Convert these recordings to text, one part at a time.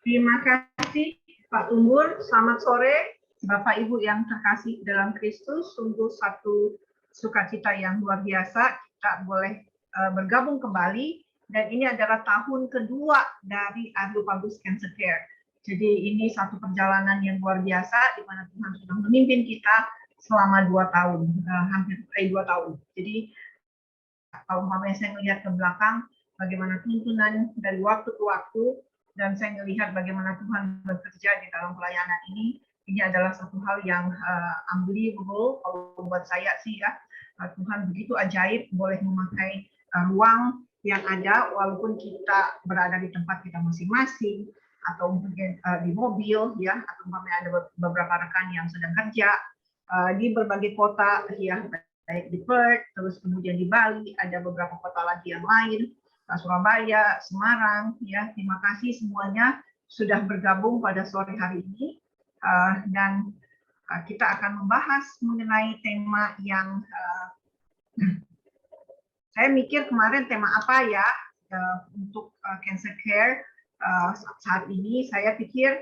Terima kasih Pak Tumbur. Selamat sore Bapak Ibu yang terkasih dalam Kristus. Sungguh satu sukacita yang luar biasa kita boleh bergabung kembali, dan ini adalah tahun kedua dari Adlu Public Cancer Care. Jadi ini satu perjalanan yang luar biasa di mana Tuhan sudah memimpin kita selama 2 tahun, hampir 2 tahun. Jadi kalau saya melihat ke belakang bagaimana tuntunan dari waktu ke waktu, dan saya melihat bagaimana Tuhan bekerja di dalam pelayanan ini adalah satu hal yang unbelievable kalau buat saya sih ya. Tuhan begitu ajaib boleh memakai ruang yang ada walaupun kita berada di tempat kita masing-masing atau mungkin di mobil ya, atau umpamanya ada beberapa rekan yang sedang kerja di berbagai kota ya, baik di Perth, terus kemudian di Bali, ada beberapa kota lagi yang lain, Surabaya, Semarang, ya. Terima kasih semuanya sudah bergabung pada sore hari ini, dan kita akan membahas mengenai tema yang saya mikir kemarin tema apa ya untuk cancer care saat ini. Saya pikir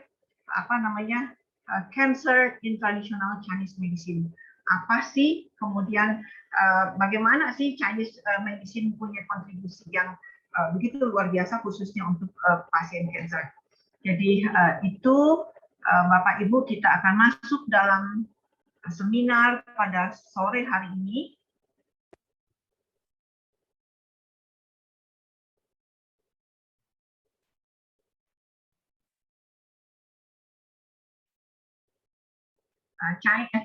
apa namanya cancer in traditional Chinese medicine. Apa sih, kemudian bagaimana sih Chinese medicine punya kontribusi yang begitu luar biasa khususnya untuk pasien cancer. Jadi itu Bapak Ibu, kita akan masuk dalam seminar pada sore hari ini.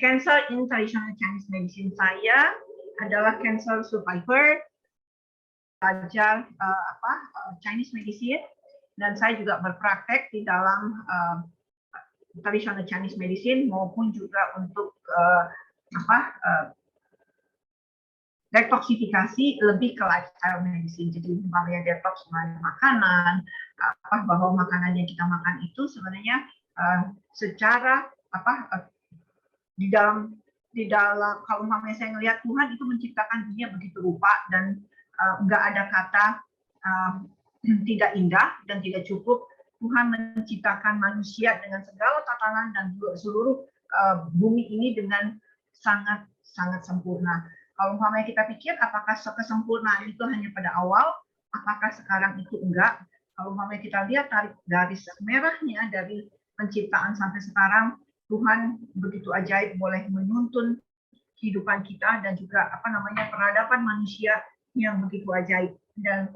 Cancer in traditional Chinese medicine. Saya adalah cancer survivor, belajar Chinese medicine, dan saya juga berpraktek di dalam traditional Chinese medicine maupun juga untuk detoksifikasi lebih ke lifestyle medicine. Jadi umpamanya detox makanan, bahwa makanan yang kita makan itu sebenarnya secara di dalam kalau umpamanya saya ngelihat Tuhan itu menciptakan dunia begitu rupa, dan nggak ada kata tidak indah dan tidak cukup. Tuhan menciptakan manusia dengan segala tatanan dan seluruh bumi ini dengan sangat sempurna. Kalau umpamanya kita pikir apakah kesempurnaan itu hanya pada awal, apakah sekarang itu enggak? Kalau umpamanya kita lihat tarik garis merahnya dari penciptaan sampai sekarang, Tuhan begitu ajaib boleh menuntun kehidupan kita dan juga peradaban manusia yang begitu ajaib. Dan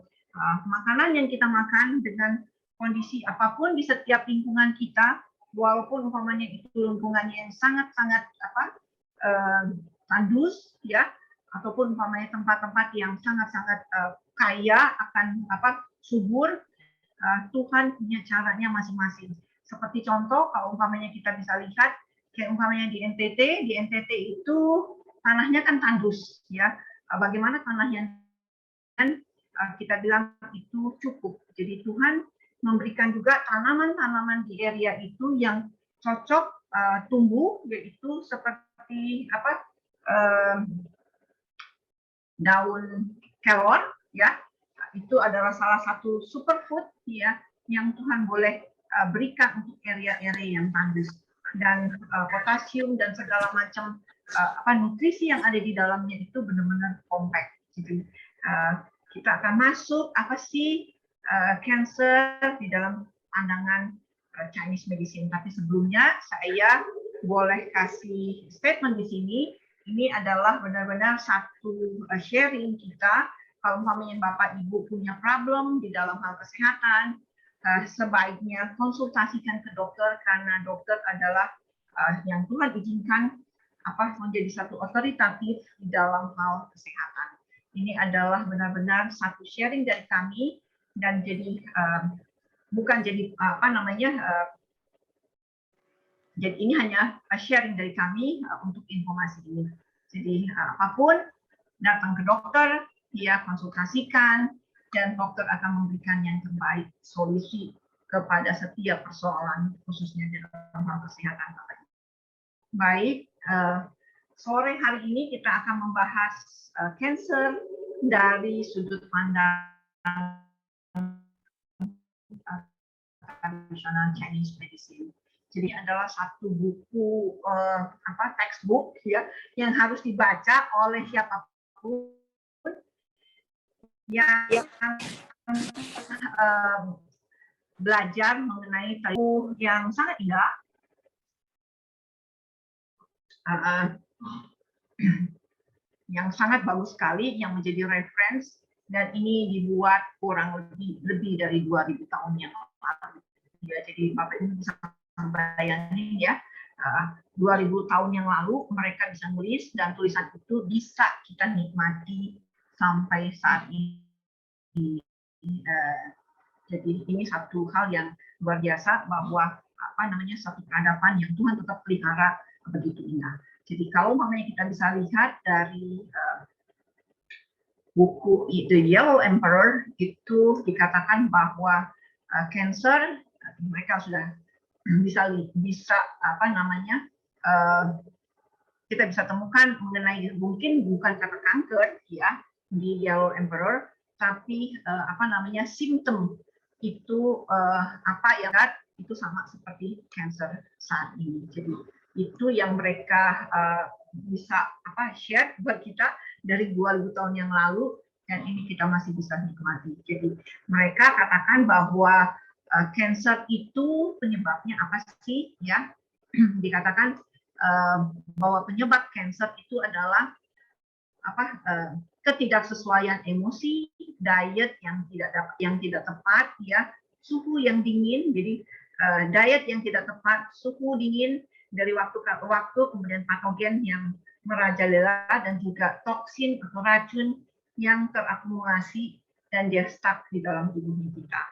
makanan yang kita makan dengan kondisi apapun di setiap lingkungan kita, walaupun umpamanya itu lingkungannya yang sangat-sangat tandus ya, ataupun umpamanya tempat-tempat yang sangat-sangat kaya akan subur, Tuhan punya caranya masing-masing. Seperti contoh, kalau umpamanya kita bisa lihat, kayak umpamanya di NTT itu tanahnya kan tandus ya. Bagaimana tanah yang kita bilang itu cukup. Jadi Tuhan memberikan juga tanaman-tanaman di area itu yang cocok tumbuh, yaitu seperti daun kelor ya. Itu adalah salah satu superfood ya yang Tuhan boleh berikan untuk area-area yang tandus, dan potasium dan segala macam nutrisi yang ada di dalamnya itu benar-benar kompak. Jadi kita akan masuk apa sih cancer di dalam pandangan Chinese medicine. Tapi sebelumnya saya boleh kasih statement di sini. Ini adalah benar-benar satu sharing kita. Kalau umpamanya Bapak Ibu punya problem di dalam hal kesehatan, sebaiknya konsultasikan ke dokter, karena dokter adalah yang Tuhan izinkan menjadi satu otoritatif di dalam hal kesehatan. Ini adalah benar-benar satu sharing dari kami, dan jadi bukan jadi jadi ini hanya sharing dari kami untuk informasi ini. Jadi apapun, datang ke dokter, dia konsultasikan, dan dokter akan memberikan yang terbaik solusi kepada setiap persoalan, khususnya dalam hal kesehatan. Baik, sore hari ini kita akan membahas cancer dari sudut pandang tradisional Chinese medicine. Jadi adalah satu buku textbook ya yang harus dibaca oleh siapapun yang belajar mengenai buku yang sangat indah, yang sangat bagus sekali, yang menjadi reference, dan ini dibuat kurang lebih dari 2000 tahun yang lalu. Ya, jadi Bapak Ibu bisa bayangin ya, 2000 tahun yang lalu mereka bisa nulis dan tulisan itu bisa kita nikmati sampai saat ini. Jadi ini satu hal yang luar biasa bahwa satu peradaban yang Tuhan tetap pelihara begitu indah. Jadi kalau umpamanya kita bisa lihat dari buku The Yellow Emperor itu dikatakan bahwa cancer mereka sudah bisa kita bisa temukan mengenai mungkin bukan kata kanker ya di Yellow Emperor, tapi simptom itu itu sama seperti cancer saat ini. Jadi itu yang mereka bisa share buat kita dari 2000 tahun yang lalu, dan ini kita masih bisa nikmati. Jadi mereka katakan bahwa cancer itu penyebabnya apa sih ya? Dikatakan bahwa penyebab cancer itu adalah ketidaksesuaian emosi, diet yang tidak tepat ya, suhu yang dingin. Jadi diet yang tidak tepat, suhu dingin dari waktu ke waktu, kemudian patogen yang merajalela, dan juga toksin atau racun yang terakumulasi dan dia stuck di dalam tubuh kita.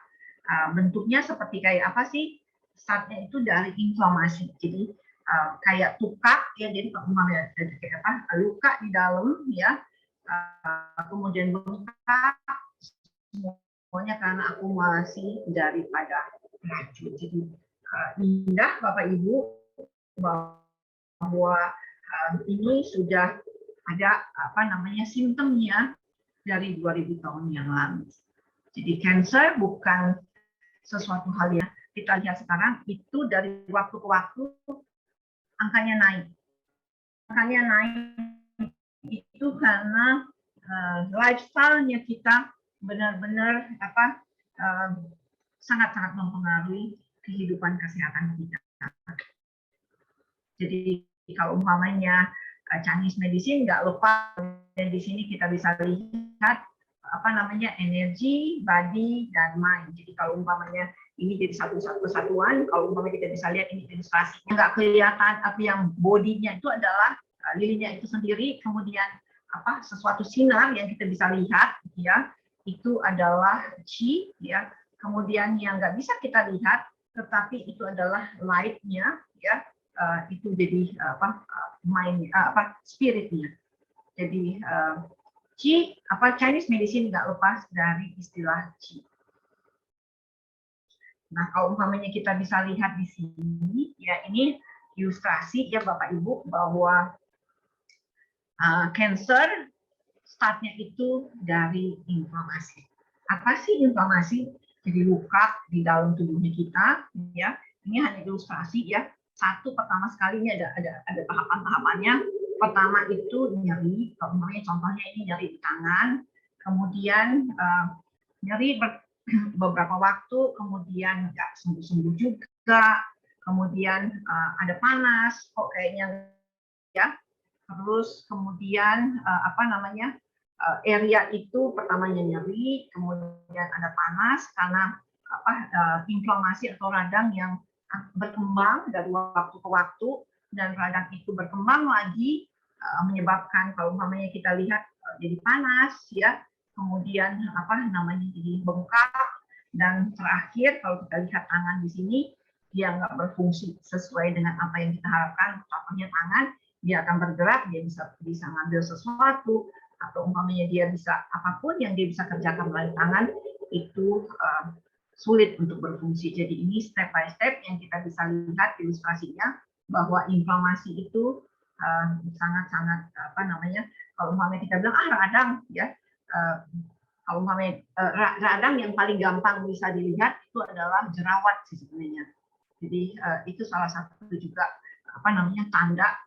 Bentuknya seperti kayak apa sih? Startnya itu dari inflamasi. Jadi kayak tukak ya, jadi luka di dalam ya, kemudian bengkak, semuanya karena akumulasi daripada racun. Jadi indah Bapak Ibu bahwa ini sudah ada simptomnya dari 2000 tahun yang lalu. Jadi cancer bukan sesuatu hal yang kita lihat sekarang, itu dari waktu ke waktu angkanya naik. Angkanya naik itu karena lifestyle-nya kita benar-benar sangat-sangat mempengaruhi kehidupan kesehatan kita. Jadi kalau umpamanya Chinese medicine, nggak lupa di sini kita bisa lihat energi, body, dan mind. Jadi kalau umpamanya ini jadi satu kesatuan, kalau umpamanya kita bisa lihat ini ilustrasinya nggak kelihatan, tapi yang bodinya itu adalah lilinnya itu sendiri, kemudian sesuatu sinar yang kita bisa lihat ya, itu adalah qi ya, kemudian yang nggak bisa kita lihat tetapi itu adalah light-nya ya, itu jadi mind, spirit-nya. Jadi qi, Chinese medicine nggak lepas dari istilah qi. Nah, kalau umpamanya kita bisa lihat di sini ya, ini ilustrasi ya Bapak Ibu bahwa cancer startnya itu dari inflamasi. Apa sih inflamasi? Jadi luka di dalam tubuhnya kita ya. Ini hanya ilustrasi ya. Satu, pertama sekali ini ada tahapan-tahapannya. Pertama itu nyeri, contohnya ini nyeri di tangan, kemudian nyeri beberapa waktu, kemudian nggak sembuh-sembuh juga, kemudian ada panas, kok kayaknya ya. Terus kemudian area itu pertamanya nyeri, kemudian ada panas karena inflamasi atau radang yang berkembang dari waktu ke waktu, dan radang itu berkembang lagi menyebabkan kalau umpamanya kita lihat jadi panas ya, kemudian jadi bengkak, dan terakhir kalau kita lihat tangan di sini dia nggak berfungsi sesuai dengan apa yang kita harapkan. Contohnya tangan, dia akan bergerak, dia bisa ngambil sesuatu, atau umpamanya dia bisa apapun yang dia bisa kerjakan melalui tangan itu sulit untuk berfungsi. Jadi ini step by step yang kita bisa lihat ilustrasinya, bahwa inflamasi itu sangat-sangat kalau umpamanya kita bilang radang ya, Kalau umpamanya radang yang paling gampang bisa dilihat itu adalah jerawat sih sebenarnya. Jadi itu salah satu juga tanda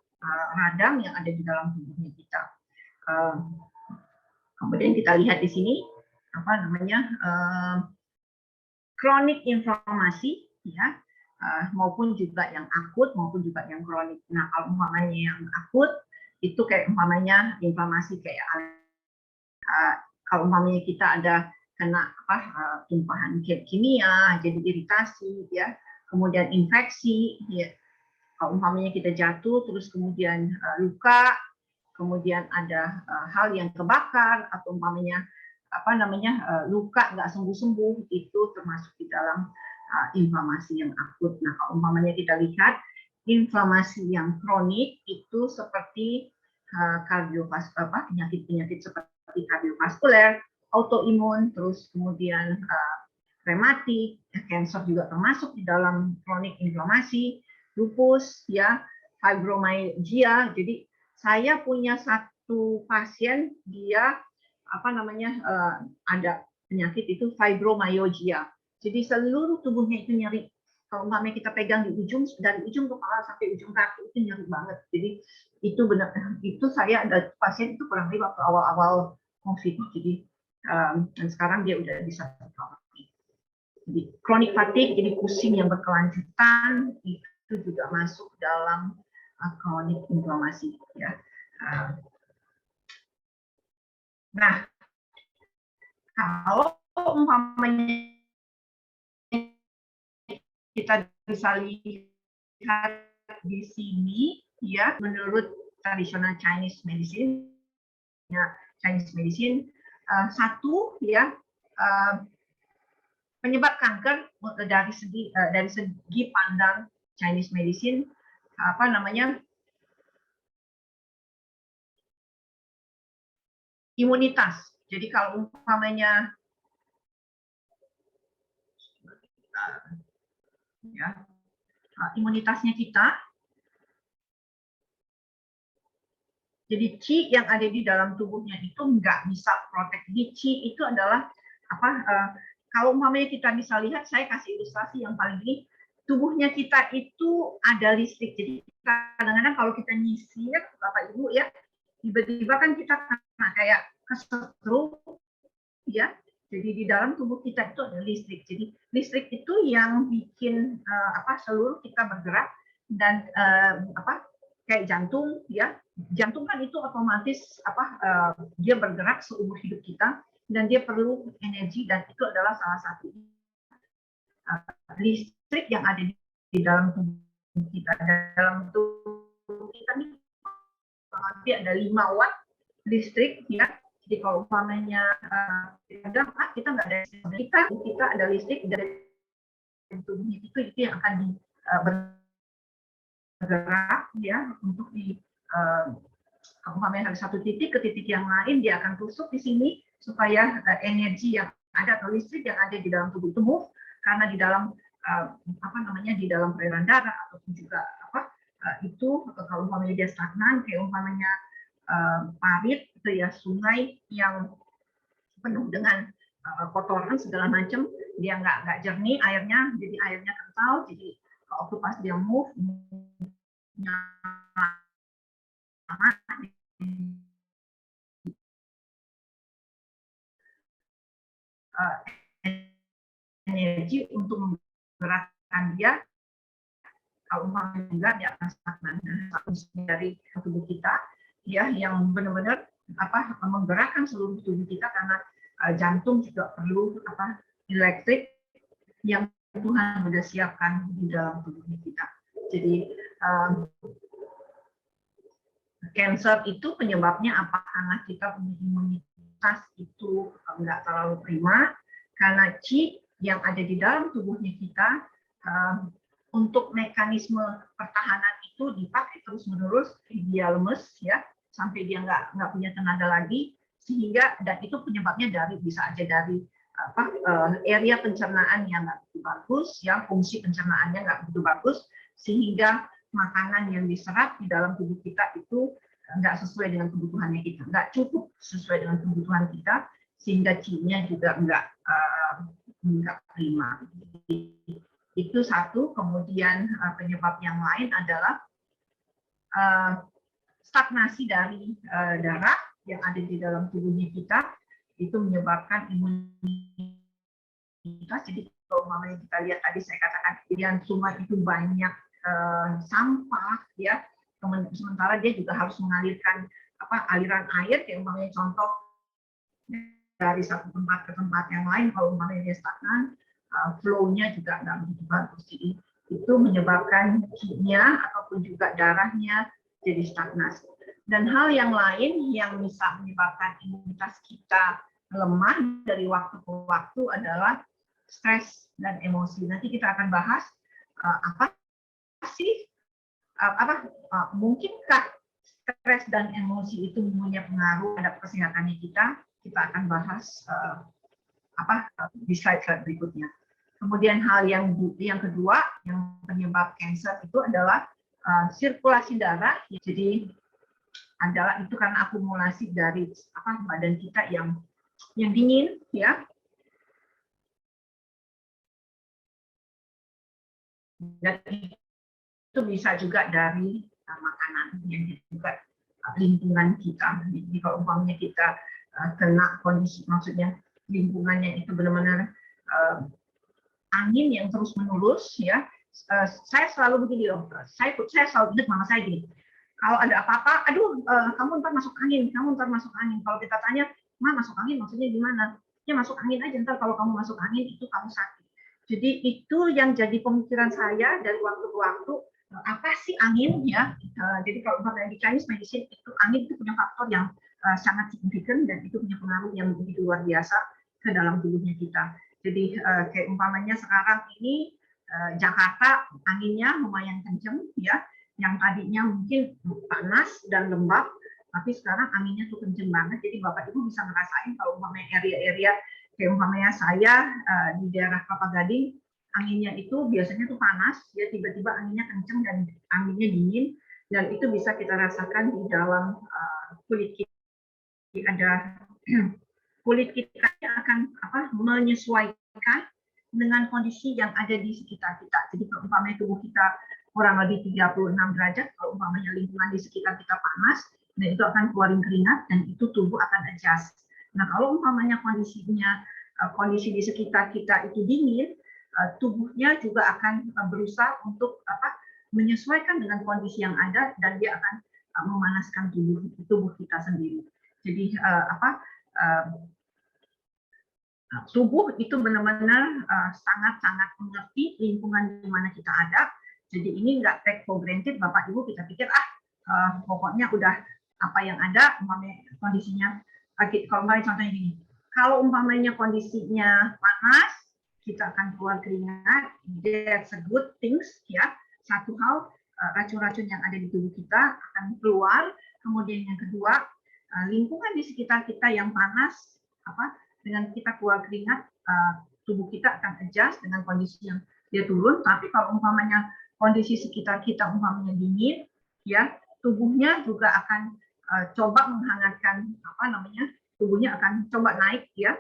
radang yang ada di dalam tubuhnya kita. Kemudian kita lihat di sini kronik inflamasi, ya, maupun juga yang akut maupun juga yang kronik. Nah, kalau umpamanya yang akut itu kayak umpamanya inflamasi kayak kalau umpamanya kita ada kena tumpahan kimia, jadi iritasi, ya, kemudian infeksi, ya. Kalau umpamanya kita jatuh terus kemudian luka, kemudian ada hal yang kebakar atau umpamanya luka nggak sembuh-sembuh, itu termasuk di dalam inflamasi yang akut. Nah, kalau umpamanya kita lihat inflamasi yang kronik itu seperti penyakit-penyakit seperti kardiovaskuler, autoimun, terus kemudian rematik, cancer juga termasuk di dalam kronik inflamasi, lupus, ya, fibromyalgia. Jadi saya punya satu pasien, dia ada penyakit itu fibromyalgia. Jadi seluruh tubuhnya itu nyeri. Kalau umpamanya kita pegang di dari ujung kepala sampai ujung kaki itu nyeri banget. Jadi itu benar, itu saya ada pasien itu kurang lebih waktu awal-awal COVID. Jadi dan sekarang dia udah bisa recover. Jadi chronic fatigue, jadi pusing yang berkelanjutan, itu juga masuk dalam kronik inflamasi, ya. Nah, kalau umpamanya kita bisa lihat di sini, ya, menurut tradisional Chinese medicine, satu, ya, penyebab kanker dari segi pandang Chinese medicine, imunitas. Jadi kalau umpamanya imunitasnya kita, jadi qi yang ada di dalam tubuhnya itu nggak bisa protek. Jadi qi itu adalah kalau umpamanya kita bisa lihat, saya kasih ilustrasi yang paling ini, tubuhnya kita itu ada listrik. Jadi kadang-kadang kalau kita nyisir, Bapak Ibu, ya, tiba-tiba kan kita kena kayak kesetrum, ya. Jadi di dalam tubuh kita itu ada listrik. Jadi listrik itu yang bikin seluruh kita bergerak dan kayak jantung, ya. Jantung kan itu otomatis dia bergerak seumur hidup kita dan dia perlu energi, dan itu adalah salah satu listrik yang ada di dalam tubuh kita. Dalam tubuh kita nih nanti ada 5 watt listrik, ya. Jadi kalau umpamanya kita nggak ada listrik, kita ada listrik dari tubuhnya itu yang akan bergerak, ya, untuk di umpamanya dari satu titik ke titik yang lain, dia akan tusuk di sini supaya energi yang ada atau listrik yang ada di dalam tubuh itu move, karena di dalam di dalam peredaran darah ataupun juga itu kalau umpamanya dia stagnan, kayak umpamanya parit itu, ya, sungai yang penuh dengan kotoran segala macam, dia nggak jernih airnya, jadi airnya kental, jadi waktu pas dia move energi untuk menggerakkan dia. Kalau umpamanya enggak, dia akan stagnan. Dari tubuh kita, ya, yang benar-benar menggerakkan seluruh tubuh kita, karena jantung juga perlu elektrik yang Tuhan sudah siapkan di dalam tubuh kita. Jadi cancer itu penyebabnya apa? Karena kita punya imunitas itu nggak terlalu prima, karena qi yang ada di dalam tubuhnya kita untuk mekanisme pertahanan itu dipakai terus-menerus, dia lemes, ya, sampai dia nggak punya tenaga lagi, sehingga, dan itu penyebabnya bisa aja dari area pencernaan yang nggak begitu bagus, ya, fungsi pencernaannya nggak begitu bagus, sehingga makanan yang diserap di dalam tubuh kita itu nggak sesuai dengan kebutuhannya kita, nggak cukup sesuai dengan kebutuhan kita, sehingga Qi-nya juga enggak prima. Itu satu. Kemudian penyebab yang lain adalah stagnasi dari darah yang ada di dalam tubuhnya kita, itu menyebabkan imunitas. Jadi kalau umpamanya kita lihat tadi saya katakan yang sungai itu banyak sampah, ya, sementara dia juga harus mengalirkan aliran air, kayak umpamanya contoh dari satu tempat ke tempat yang lain, kalau umpamanya dia stagnan, flow-nya juga nggak begitu bagus. Jadi itu menyebabkan Qi-nya ataupun juga darahnya jadi stagnasi. Dan hal yang lain yang bisa menyebabkan imunitas kita lemah dari waktu ke waktu adalah stres dan emosi. Nanti kita akan bahas mungkinkah stres dan emosi itu punya pengaruh terhadap kesehatannya kita. Kita akan bahas di slide berikutnya. Kemudian hal yang kedua yang penyebab kanker itu adalah sirkulasi darah. Jadi adalah itu karena akumulasi dari badan kita yang dingin, ya. Dan itu bisa juga dari makanan yang juga lingkungan kita. Jadi kalau umpamanya kita kena kondisi, maksudnya lingkungannya itu benar-benar angin yang terus menerus, ya. Saya selalu begini loh. Saya selalu ingat mama saya gini. Kalau ada apa-apa, aduh, kamu ntar masuk angin, kamu ntar masuk angin. Kalau kita tanya, Ma, masuk angin maksudnya gimana? Ya masuk angin aja, ntar kalau kamu masuk angin itu kamu sakit. Jadi itu yang jadi pemikiran saya dari waktu ke waktu. Apa sih angin, ya? Jadi kalau di Chinese medicine itu angin itu punya faktor yang sangat signifikan dan itu punya pengaruh yang begitu luar biasa ke dalam tubuhnya kita. Jadi kayak umpamanya sekarang ini Jakarta anginnya lumayan kenceng, ya. Yang tadinya mungkin panas dan lembab, tapi sekarang anginnya tuh kenceng banget. Jadi Bapak Ibu bisa ngerasain kalau umpamanya area-area kayak umpamanya saya di daerah Kelapa Gading, anginnya itu biasanya tuh panas, ya tiba-tiba anginnya kenceng dan anginnya dingin, dan itu bisa kita rasakan di dalam kulit kita. Ada kulit kita akan menyesuaikan dengan kondisi yang ada di sekitar kita. Jadi kalau umpamanya tubuh kita kurang lebih 36 derajat, kalau umpamanya lingkungan di sekitar kita panas, dan itu akan keluarin keringat, dan itu tubuh akan adjust. Nah, kalau umpamanya kondisi di sekitar kita itu dingin, tubuhnya juga akan berusaha untuk menyesuaikan dengan kondisi yang ada, dan dia akan memanaskan tubuh kita sendiri. Jadi tubuh itu benar-benar sangat-sangat mengerti lingkungan di mana kita ada. Jadi ini nggak take for granted, Bapak Ibu, kita pikir pokoknya udah apa yang ada, umpamanya kondisinya, kalau contohnya gini, kalau umpamanya kondisinya panas, kita akan keluar keringat, that's a good things, ya. Satu hal, racun-racun yang ada di tubuh kita akan keluar. Kemudian yang kedua, lingkungan di sekitar kita yang panas, dengan kita keluar keringat, tubuh kita akan adjust dengan kondisi yang dia turun. Tapi kalau umpamanya kondisi sekitar kita umpamanya dingin, ya, tubuhnya juga akan coba menghangatkan, tubuhnya akan coba naik, ya,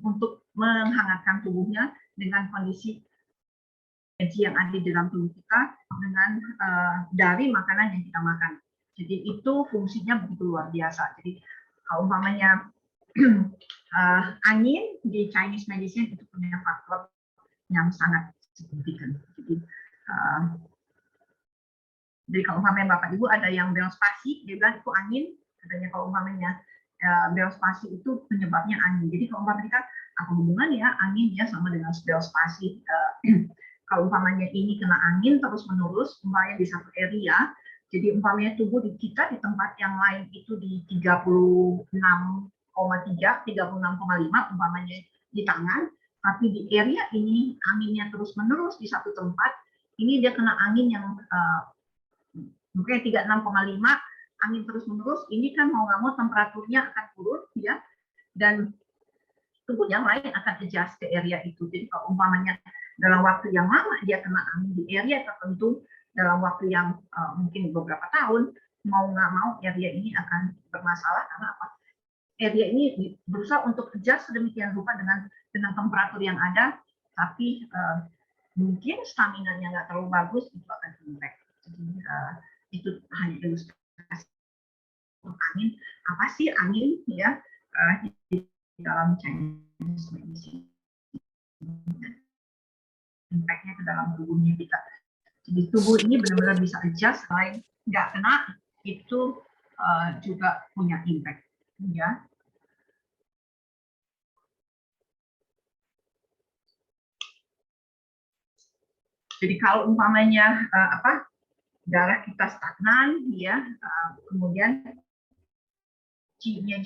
untuk menghangatkan tubuhnya dengan kondisi energi yang ada di dalam tubuh kita dengan dari makanan yang kita makan. Jadi itu fungsinya begitu luar biasa. Jadi kalau umpamanya angin di Chinese medicine itu punya faktor yang sangat signifikan. Jadi kalau umpamanya Bapak Ibu ada yang Bell's palsy, dia bilang itu angin. Katanya kalau umpamanya Bell's palsy itu penyebabnya angin. Jadi kalau umpamanya kita apa hubungannya angin ya sama dengan Bell's palsy? Kalau umpamanya ini kena angin terus menerus, umpamanya di satu area, jadi umpamanya tubuh di kita di tempat yang lain itu di 36,3, 36,5 umpamanya di tangan, tapi di area ini anginnya terus menerus di satu tempat, ini dia kena angin yang mungkin 36,5, angin terus menerus, ini kan mau nggak mau temperaturnya akan turun, ya, dan tubuh yang lain akan adjust ke area itu. Jadi kalau umpamanya dalam waktu yang lama dia kena angin di area tertentu, dalam waktu yang mungkin beberapa tahun, mau nggak mau area ini akan bermasalah karena apa? area ini berusaha untuk adjust sedemikian rupa dengan temperatur yang ada, tapi mungkin stamina-nya nggak terlalu bagus, itu akan impact. Jadi itu hanya ilustrasi untuk angin. Apa sih angin ya di dalam Chinese medicine? Impact-nya ke dalam tubuhnya kita. Jadi tubuh ini benar-benar bisa adjust, selain nggak kena itu juga punya impact, ya. Jadi kalau umpamanya darah kita stagnan, ya, kemudian Qi-nya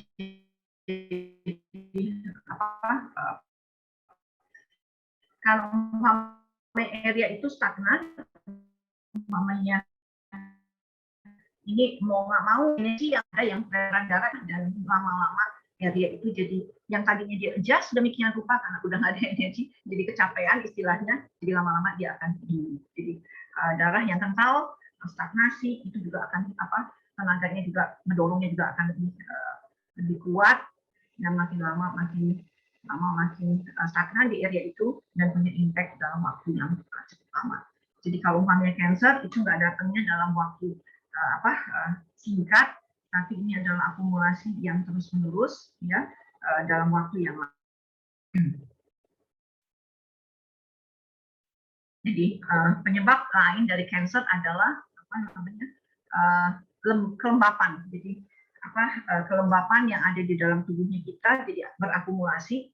kalau umpamanya area itu stagnan, umpamanya ini mau nggak mau energi yang ada yang peredaran darah, dan lama-lama area itu jadi yang tadinya dia adjust demikian rupa karena udah nggak ada energi, jadi kecapean istilahnya, jadi lama-lama dia akan dingin. Jadi darah yang kental stagnasi itu juga akan tenaganya juga, mendorongnya juga akan lebih kuat, dan makin lama makin stagnan di area itu dan punya impact dalam waktu yang cukup lama. Jadi kalau umpamanya cancer itu nggak datangnya dalam waktu singkat, tapi ini adalah akumulasi yang terus-menerus, ya, dalam waktu yang lama. Jadi penyebab lain dari cancer adalah kelembapan. Jadi kelembapan yang ada di dalam tubuhnya kita jadi berakumulasi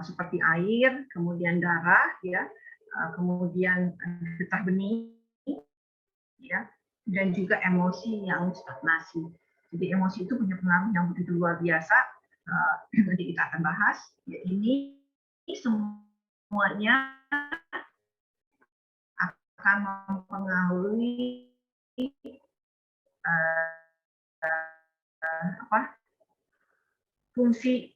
seperti air, kemudian darah, ya, kemudian getah benih, ya, dan juga emosi yang stagnasi. Jadi emosi itu punya pengaruh yang begitu luar biasa. Nanti kita akan bahas. Ya, ini semuanya akan mempengaruhi fungsi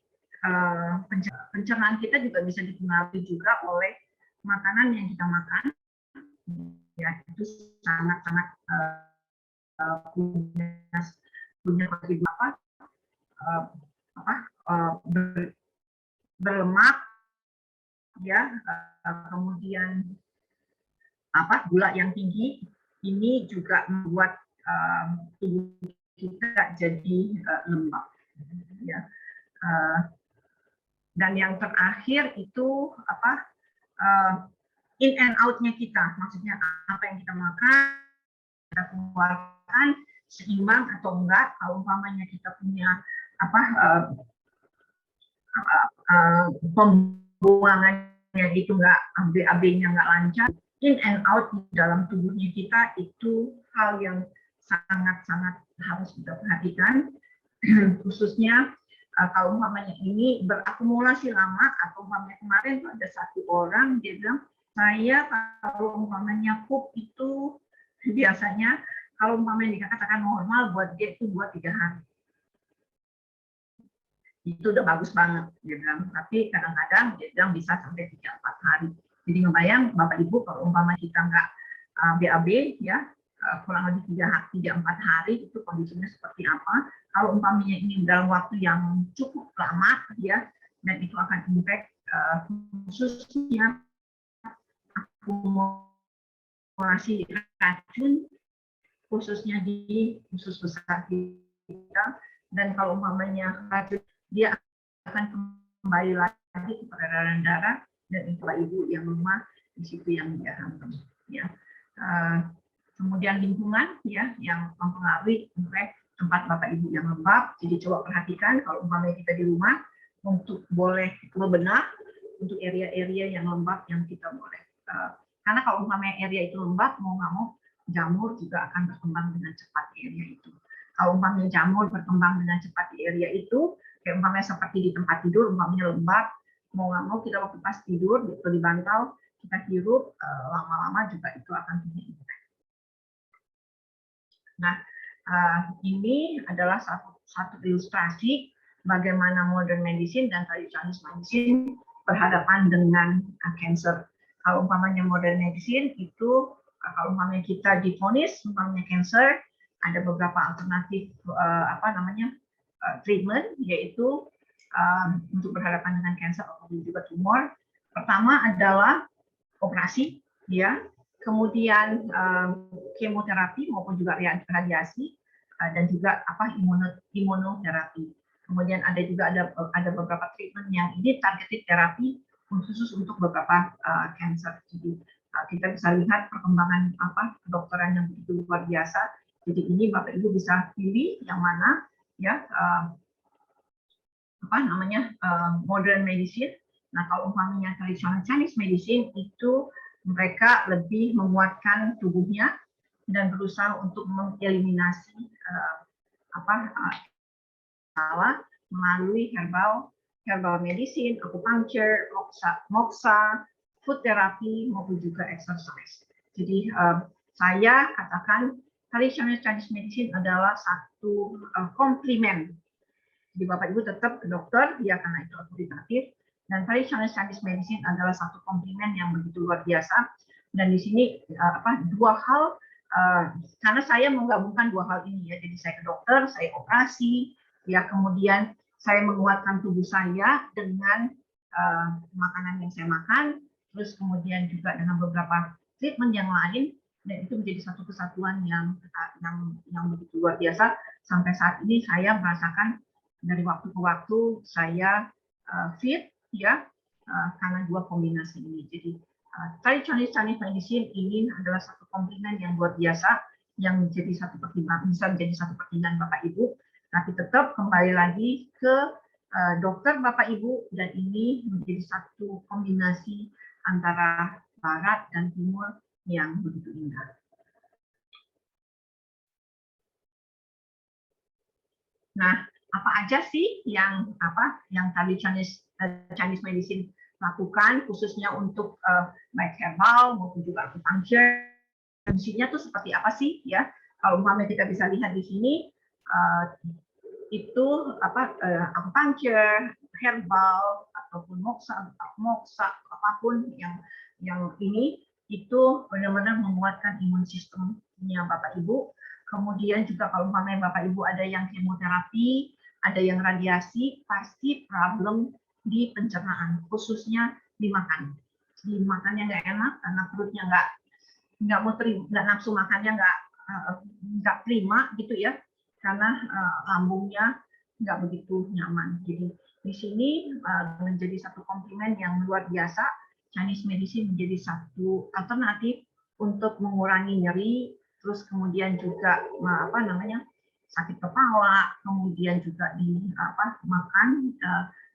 pencernaan kita, juga bisa dipengaruhi juga oleh makanan yang kita makan. Ya, itu sangat-sangat punya kontribusi berlemak, ya, kemudian gula yang tinggi ini juga membuat tubuh kita jadi lembab, ya. Dan yang terakhir itu in and out-nya kita, maksudnya apa yang kita makan, kita keluarkan seimbang atau enggak. Kalau umpamanya kita punya pembuangannya itu enggak, AB-nya enggak lancar, in and out di dalam tubuhnya kita itu hal yang sangat-sangat harus kita perhatikan, khususnya kalau umpamanya ini berakumulasi lama, atau umpamanya kemarin tuh ada satu orang dia bilang, saya kalau umpamanya pup itu biasanya kalau umpamanya dikatakan normal buat dia itu 2-3 hari. Itu udah bagus banget, dia bilang. Tapi kadang-kadang dia bilang bisa sampai 3-4 hari. Jadi ngebayang Bapak Ibu kalau umpamanya kita nggak BAB, ya, kurang lebih 3-4 hari itu kondisinya seperti apa. Kalau umpamanya ini dalam waktu yang cukup lama, ya, dan itu akan impact khususnya akumulasi racun, khususnya di usus besar kita. Dan kalau umpamanya racun, dia akan kembali lagi ke peredaran darah, dan itu Ibu yang lemah di situ yang dia hantam, ya. Kemudian lingkungan, ya, yang mempengaruhi tempat Bapak Ibu yang lembab. Jadi coba perhatikan kalau umpamanya kita di rumah, untuk boleh bebenah untuk area-area yang lembab yang kita boleh. Karena kalau umpamanya area itu lembab, mau nggak mau jamur juga akan berkembang dengan cepat di area itu. Kalau umpamanya jamur berkembang dengan cepat di area itu, kayak umpamanya seperti di tempat tidur, umpamanya lembab, mau nggak mau kita waktu pas tidur atau di bantal kita hirup, lama-lama juga itu akan punya impact. Nah, ini adalah satu ilustrasi bagaimana modern medicine dan traditional medicine berhadapan dengan cancer. Kalau umpamanya modern medicine itu, kalau umpamanya kita divonis umpamanya cancer, ada beberapa alternatif treatment, yaitu untuk berhadapan dengan kanker ataupun juga tumor. Pertama adalah operasi, ya, kemudian kemoterapi maupun juga radiasi, dan juga imunoterapi. Kemudian ada beberapa treatment yang ini targeted terapi khusus untuk beberapa cancer. Jadi kita bisa lihat perkembangan kedokteran yang begitu luar biasa. Jadi ini Bapak Ibu bisa pilih yang mana, ya, modern medicine. Nah, kalau umpamanya traditional Chinese medicine itu mereka lebih menguatkan tubuhnya dan berusaha untuk mengeliminasi masalah melalui herbal medicine, acupuncture, moxa, food therapy maupun juga exercise. Jadi saya katakan traditional Chinese medicine adalah satu komplement. Jadi Bapak Ibu tetap ke dokter, ya, karena itu otoritatif. Dan traditional Chinese medicine adalah satu komplement yang begitu luar biasa. Dan di sini dua hal, karena saya menggabungkan dua hal ini, ya. Jadi saya ke dokter, saya operasi, ya, kemudian saya menguatkan tubuh saya dengan makanan yang saya makan, terus kemudian juga dengan beberapa treatment yang lain, dan itu menjadi satu kesatuan yang begitu luar biasa. Sampai saat ini saya merasakan dari waktu ke waktu saya fit, ya, karena dua kombinasi ini. Jadi traditional Chinese medicine ini adalah satu komplement yang luar biasa yang menjadi satu pertimbangan, bisa menjadi satu pertimbangan Bapak Ibu. Tapi tetap kembali lagi ke dokter Bapak Ibu, dan ini menjadi satu kombinasi antara Barat dan Timur yang begitu indah. Nah, apa aja sih yang tadi Chinese medicine lakukan, khususnya untuk baik herbal maupun juga acupuncture, fungsinya tuh seperti apa sih, ya? Kalau umpamanya kita bisa lihat di sini, itu acupuncture, herbal ataupun moxa apapun yang ini itu benar-benar menguatkan imun sistemnya Bapak Ibu. Kemudian juga kalau umpamanya Bapak Ibu ada yang kemoterapi, ada yang radiasi, pasti problem di pencernaan, khususnya di makan. Di makannya nggak enak karena perutnya nggak nafsu makannya nggak prima gitu, ya, karena lambungnya nggak begitu nyaman. Jadi di sini menjadi satu komplement yang luar biasa. Chinese medicine menjadi satu alternatif untuk mengurangi nyeri, terus kemudian juga sakit kepala, kemudian juga makan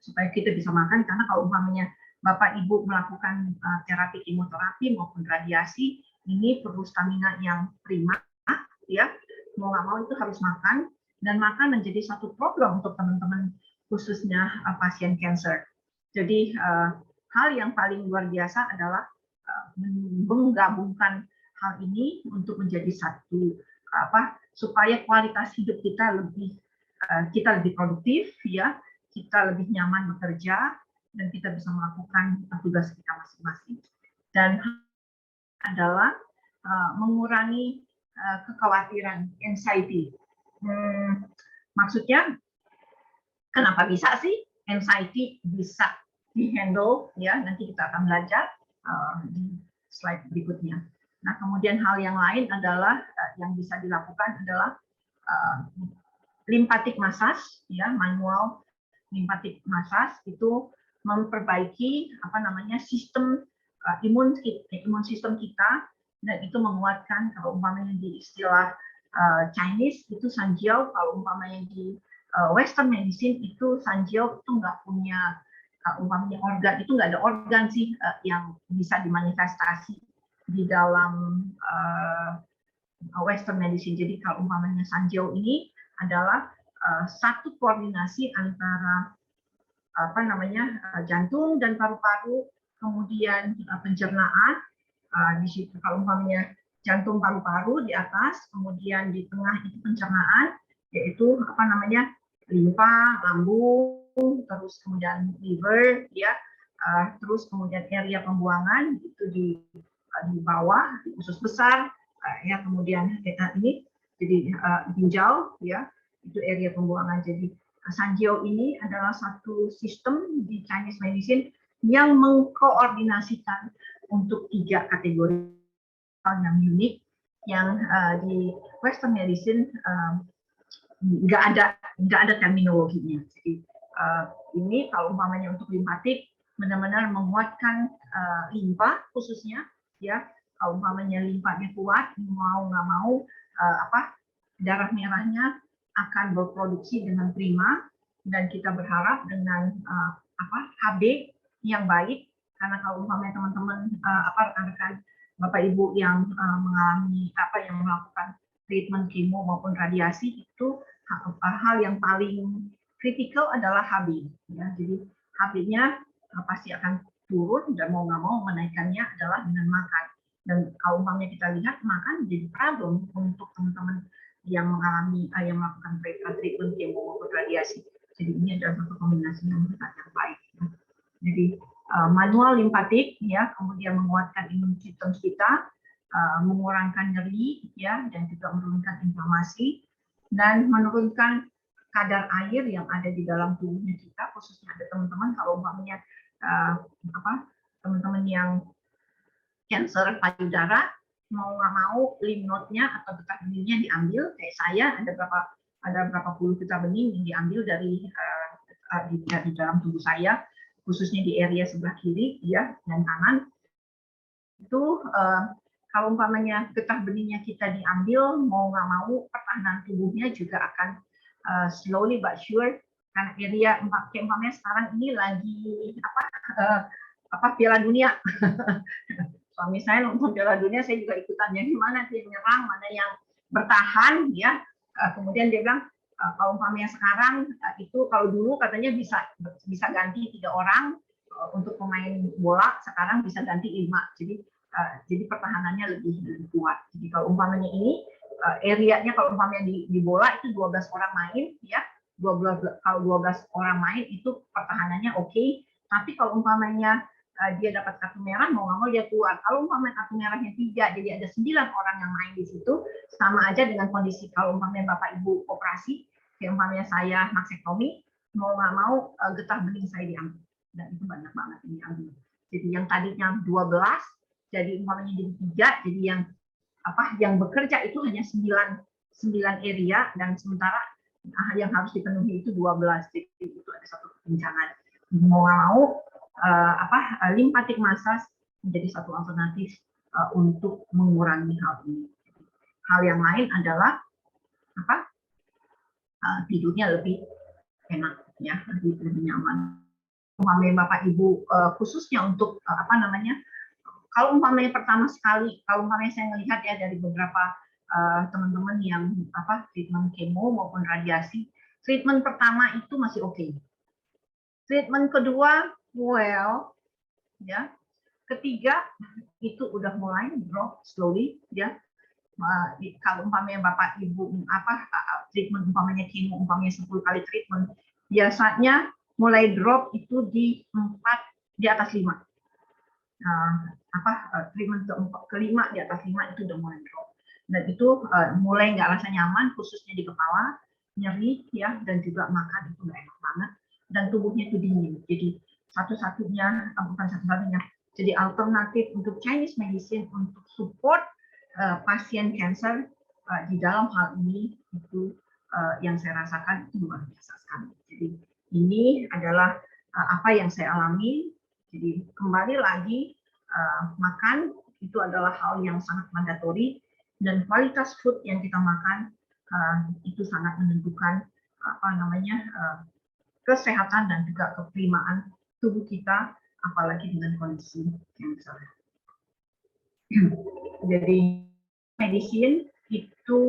supaya kita bisa makan, karena kalau umpamanya Bapak Ibu melakukan terapi kemoterapi maupun radiasi, ini perlu stamina yang prima, ya, mau nggak mau itu harus makan, dan makan menjadi satu problem untuk teman-teman khususnya pasien cancer. Jadi hal yang paling luar biasa adalah menggabungkan hal ini untuk menjadi satu supaya kualitas hidup kita lebih produktif, ya, kita lebih nyaman bekerja, dan kita bisa melakukan tugas kita masing-masing. Dan adalah mengurangi kekhawatiran, anxiety. Maksudnya, kenapa bisa sih anxiety bisa dihandle, ya, nanti kita akan belajar di slide berikutnya. Nah, kemudian hal yang lain adalah yang bisa dilakukan adalah lymphatic massage, ya, manual lymphatic massage itu memperbaiki sistem imun sistem kita, dan itu menguatkan, kalau umpamanya di istilah Chinese itu sanjiao, kalau umpamanya di Western medicine itu sanjiao itu nggak punya umpamanya organ, itu nggak ada organ sih yang bisa dimanifestasi di dalam Western medicine. Jadi kalau umpamanya sanjiao ini adalah satu koordinasi antara jantung dan paru-paru, kemudian pencernaan di situ. Kalau umpamanya jantung, paru-paru di atas, kemudian di tengah itu pencernaan, yaitu limfa, lambung, terus kemudian liver, ya, terus kemudian area pembuangan itu di bawah, di usus besar, ya, kemudian ini jadi ginjal, ya, itu area pembuangan. Jadi Sanjiao ini adalah satu sistem di Chinese medicine yang mengkoordinasikan untuk 3 kategori yang unik yang di Western medicine nggak ada terminologinya. Jadi ini kalau umpamanya untuk limpatik benar-benar menguatkan limpa khususnya, ya. Kalau umpamanya limpanya kuat, mau nggak mau darah merahnya akan berproduksi dengan prima, dan kita berharap dengan HB yang baik, karena kalau umpamanya teman-teman rekan-rekan Bapak Ibu yang mengalami yang melakukan treatment kemo maupun radiasi, itu hal yang paling kritikal adalah HB, ya. Jadi HB-nya pasti akan turun, dan mau nggak mau menaikkannya adalah dengan makan. Dan kalau umpamanya kita lihat, makan jadi problem untuk teman-teman yang mengalami yang melakukan treatment kemo maupun radiasi. Jadi ini adalah satu kombinasi yang baik. Ya. Jadi manual limpatik, ya, kemudian menguatkan imun sistem kita, mengurangkan nyeri, ya, dan juga menurunkan inflamasi, dan menurunkan kadar air yang ada di dalam tubuhnya kita, khususnya ada teman-teman kalau umpamanya teman-teman yang cancer payudara, mau nggak mau lymph node-nya atau getah benihnya diambil. Kayak saya ada berapa puluh getah bening yang diambil dari di dalam tubuh saya, khususnya di area sebelah kiri, ya, dan kanan. Itu kalau umpamanya getah benihnya kita diambil, mau nggak mau pertahanan tubuhnya juga akan slowly but sure, karena area umpamanya sekarang ini lagi Piala Dunia. Suami saya nonton Piala Dunia, saya juga ikutan. Jadi mana yang menyerang, mana yang bertahan, ya. Kemudian dia bilang kalau umpamanya sekarang itu, kalau dulu katanya bisa ganti 3 orang untuk pemain bola, sekarang bisa ganti 5. Jadi pertahanannya lebih kuat. Jadi kalau umpamanya ini area-nya, kalau umpamanya di bola itu 12 orang main, ya. Kalau 12 orang main itu pertahanannya oke. Tapi kalau umpamanya dia dapat kartu merah, mau nggak mau dia keluar. Kalau umpamanya kartu merahnya 3, jadi ada 9 orang yang main di situ, sama aja dengan kondisi kalau umpamanya Bapak Ibu operasi, kayak umpamanya saya maksektomi, mau nggak mau getah bening saya diambil, dan itu banyak banget yang diambil. Jadi yang tadinya 12, jadi umpamanya jadi 3, jadi yang bekerja itu hanya 9 area, dan sementara yang harus dipenuhi itu 12. Jadi itu ada satu kesenjangan. Mau nggak mau limpatik massage menjadi satu alternatif untuk mengurangi hal ini. Hal yang lain adalah tidurnya lebih enak, ya, lebih nyaman. Umpamanya Bapak Ibu khususnya untuk kalau umpamanya pertama sekali, kalau umpamanya saya melihat ya dari beberapa teman-teman yang treatment kemo maupun radiasi, treatment pertama itu masih oke. Treatment kedua, well, ya. Ketiga itu udah mulai drop slowly, ya. Kalau umpamanya Bapak Ibu treatment umpamanya kemo umpamanya 10 kali treatment, biasanya mulai drop itu di atas 5. Treatment kelima di atas 5 itu udah mulai drop, dan itu mulai nggak rasa nyaman, khususnya di kepala, nyeri, ya, dan juga makan itu nggak enak banget, dan tubuhnya itu dingin. Jadi bukan satu-satunya, jadi alternatif untuk Chinese medicine untuk support pasien cancer di dalam hal ini itu yang saya rasakan itu luar biasa sekali. Jadi ini adalah apa yang saya alami. Jadi kembali lagi, makan itu adalah hal yang sangat mandatori, dan kualitas food yang kita makan itu sangat menentukan kesehatan dan juga keprimaan tubuh kita, apalagi dengan kondisi cancer. Jadi medicine itu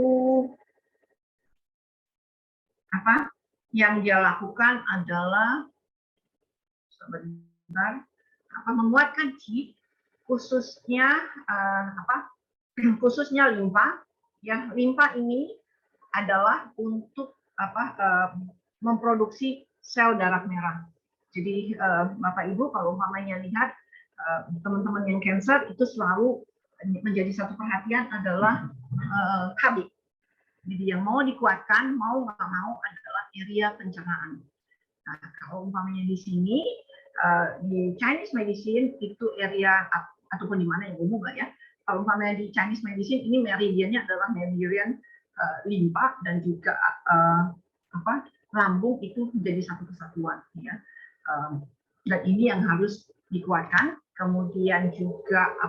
yang dia lakukan adalah sebentar menguatkan qi, khususnya khususnya limpa, ya. Limpa ini adalah untuk memproduksi sel darah merah. Jadi Bapak Ibu kalau umpamanya lihat teman-teman yang cancer itu selalu menjadi satu perhatian adalah KB. Jadi yang mau dikuatkan, mau nggak mau adalah area pencernaan. Nah, kalau umpamanya di sini di Chinese medicine itu area ataupun di mana yang umum lah ya. Kalau umpamanya di Chinese medicine ini meridiannya adalah meridian limpa dan juga lambung itu menjadi satu kesatuan ya. Dan ini yang harus dikuatkan. Kemudian juga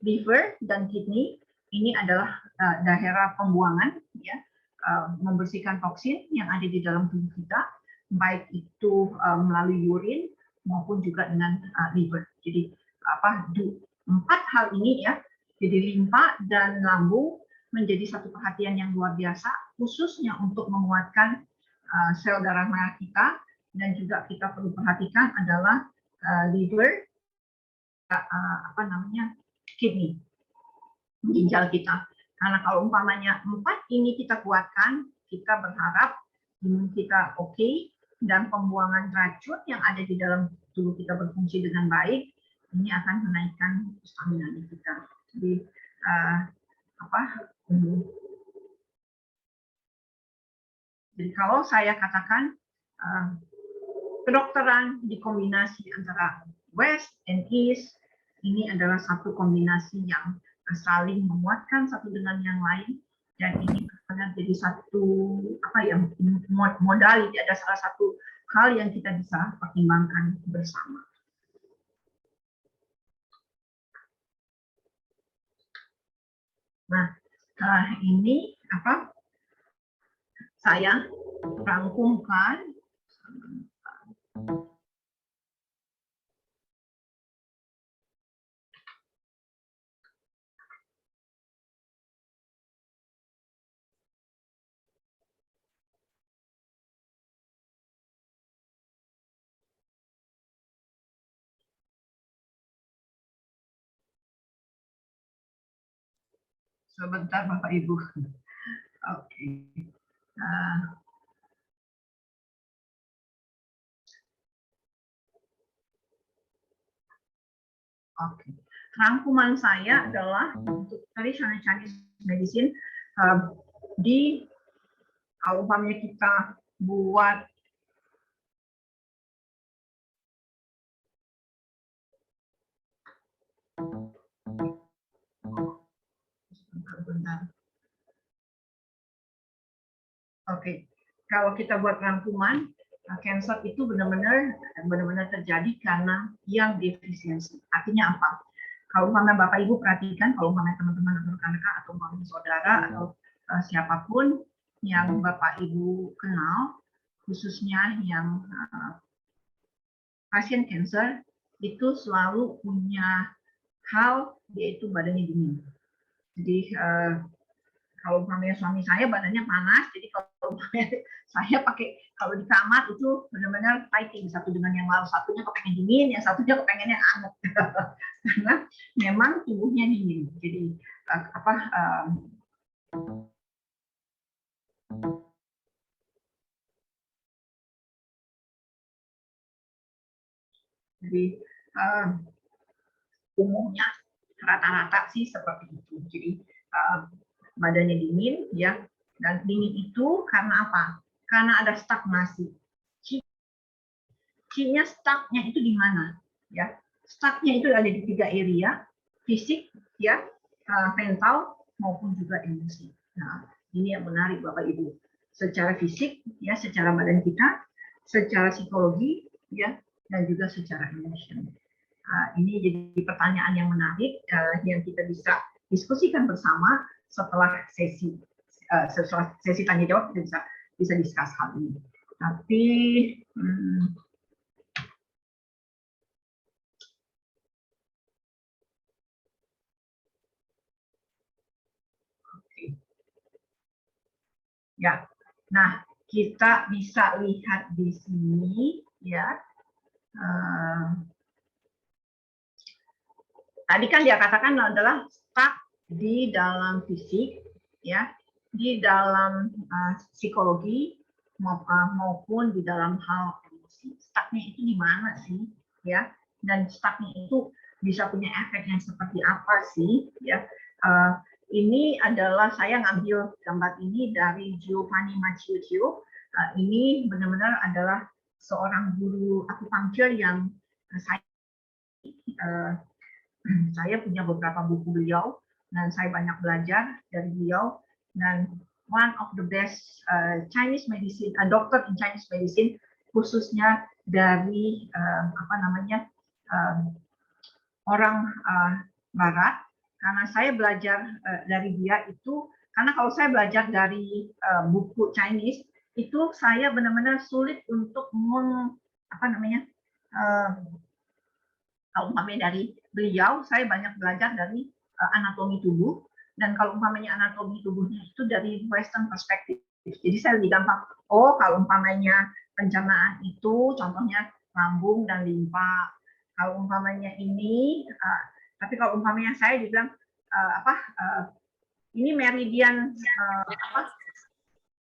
liver dan kidney ini adalah daerah pembuangan ya, membersihkan toksin yang ada di dalam tubuh kita, baik itu melalui urin maupun juga dengan liver. Jadi 4 hal ini ya, jadi limpa dan lambung menjadi satu perhatian yang luar biasa, khususnya untuk menguatkan sel darah merah kita, dan juga kita perlu perhatikan adalah liver, kidney, ginjal kita. Karena kalau umpamanya 4 ini kita kuatkan, kita berharap imun kita oke, dan pembuangan racun yang ada di dalam tubuh kita berfungsi dengan baik, ini akan menaikkan stamina kita. Jadi jadi kalau saya katakan kedokteran dikombinasi antara West and East, ini adalah satu kombinasi yang saling menguatkan satu dengan yang lain, dan ini benar jadi satu modality, ada salah satu hal yang kita bisa pertimbangkan bersama. Nah, ini saya rangkumkan. Sebentar Bapak Ibu. Oke. Oke. Rangkuman saya adalah untuk traditional Chinese medicine kalau umpamanya kita buat Oke, kalau kita buat rangkuman, cancer itu benar-benar terjadi karena yang defisiensi. Artinya apa? Kalau umpamanya Bapak Ibu perhatikan, kalau umpamanya teman-teman atau rekan-rekan atau umpamanya saudara atau siapapun yang Bapak Ibu kenal, khususnya yang pasien cancer, itu selalu punya hal yaitu badannya dingin. Jadi kalau umpamanya suami saya badannya panas, jadi kalau umpamanya saya kalau di kamar itu benar-benar fighting satu dengan yang lain, satunya kepengen dingin, yang satunya kepengennya hangat, karena memang tubuhnya dingin. Jadi umumnya rata-rata sih seperti itu. Jadi badannya dingin ya, dan dingin itu karena apa? Karena ada stagnasi. Qi-nya stucknya itu di mana? Ya, stucknya itu ada di 3 area, fisik ya, mental maupun juga emosi. Nah, ini yang menarik Bapak Ibu. Secara fisik ya, secara badan kita, secara psikologi ya, dan juga secara emosi. Ini jadi pertanyaan yang menarik yang kita bisa diskusikan bersama setelah sesi tanya jawab, kita bisa diskus hal ini. Tapi ya, nah kita bisa lihat di sini ya. Tadi kan dia katakan adalah stuck di dalam fisik ya, di dalam psikologi maupun di dalam hal emosi. Stucknya itu di mana sih ya? Dan stucknya itu bisa punya efek yang seperti apa sih ya? Ini adalah saya ngambil gambar ini dari Giovanni Macciuccio. ini benar-benar adalah seorang guru akupunktur yang saya punya beberapa buku beliau dan saya banyak belajar dari beliau, dan one of the best Chinese medicine, dokter in Chinese medicine, khususnya dari orang Barat, karena saya belajar dari dia itu, karena kalau saya belajar dari buku Chinese itu saya benar-benar sulit untuk kalau umpamanya dari beliau, saya banyak belajar dari anatomi tubuh, dan kalau umpamanya anatomi tubuhnya itu dari Western perspective. Jadi saya lebih gampang, kalau umpamanya pencernaan itu contohnya lambung dan limpa. Kalau umpamanya ini, tapi kalau umpamanya saya dibilang ini meridian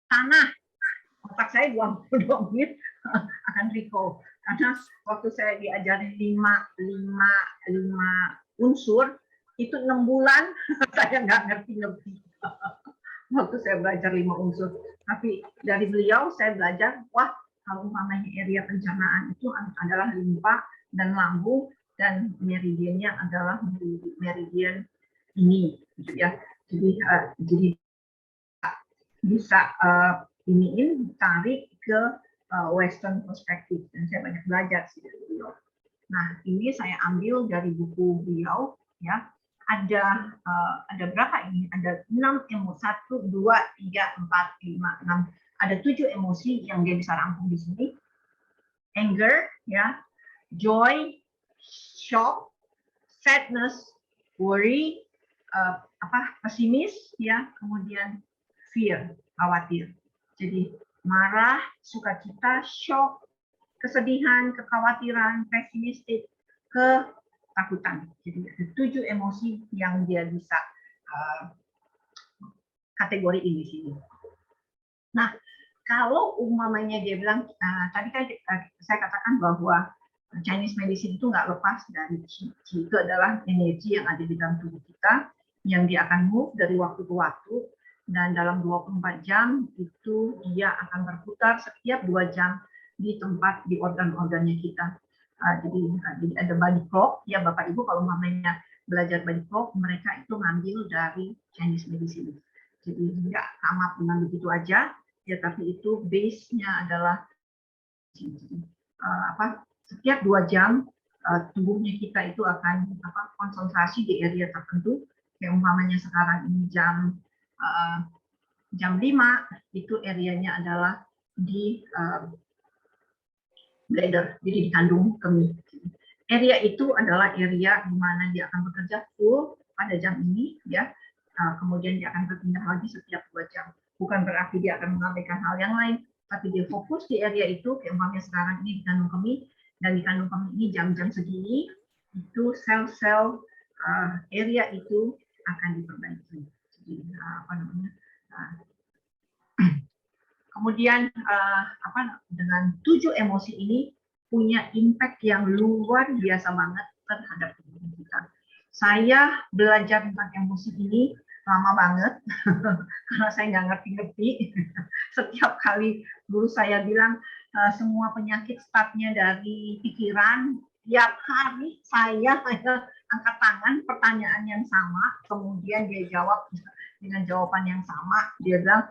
tanah, otak saya 2 menit akan recall. Karena waktu saya diajarin 5 unsur, itu 6 bulan saya nggak ngerti-ngerti. Waktu saya belajar 5 unsur. Tapi dari beliau saya belajar, wah kalau umpamanya area pencernaan itu adalah limpa dan lambung, dan meridiannya adalah meridian ini, gitu ya. Jadi bisa tarik ke Western perspective, dan saya banyak belajar sih dari beliau. Nah, ini saya ambil dari buku beliau, ya. Ada berapa ini? Ada 6 emosi, 1, 2, 3, 4, 5, 6. Ada 7 emosi yang dia bisa rangkum di sini. Anger, ya, joy, shock, sadness, worry, pesimis, ya, kemudian fear, khawatir. Jadi marah, sukacita, shock, kesedihan, kekhawatiran, pesimistik, ketakutan. Jadi ada 7 emosi yang dia bisa kategori ini sini. Nah, kalau umpamanya dia bilang, tadi kan saya katakan bahwa Chinese medicine itu nggak lepas dari qi. Qi itu adalah energi yang ada di dalam tubuh kita, yang dia akan move dari waktu ke waktu, dan dalam 24 jam itu dia akan berputar setiap 2 jam di tempat, di organ-organnya kita. Jadi ada body clock, ya Bapak Ibu kalau mamanya belajar body clock, mereka itu ngambil dari Chinese medicine. Jadi nggak tamat dengan begitu aja, ya, tapi itu base-nya adalah setiap 2 jam tubuhnya kita itu akan konsentrasi di area tertentu. Kayak umpamanya sekarang ini jam 5, itu areanya adalah di bladder, jadi di kandung kemih. Area itu adalah area di mana dia akan bekerja full pada jam ini, ya. Kemudian dia akan berpindah lagi setiap 2 jam. Bukan berarti dia akan mengabaikan hal yang lain, tapi dia fokus di area itu. Kayak umpamanya sekarang ini di kandung kemih, dan di kandung kemih ini jam-jam segini, itu sel-sel area itu akan diperbaiki. Jadi kemudian dengan 7 emosi ini punya impact yang luar biasa banget terhadap tubuh kita. Saya belajar tentang emosi ini lama banget karena saya nggak ngerti-ngerti. Setiap kali guru saya bilang semua penyakit startnya dari pikiran, tiap hari saya angkat tangan, pertanyaan yang sama, kemudian dia jawab dengan jawaban yang sama. Dia bilang,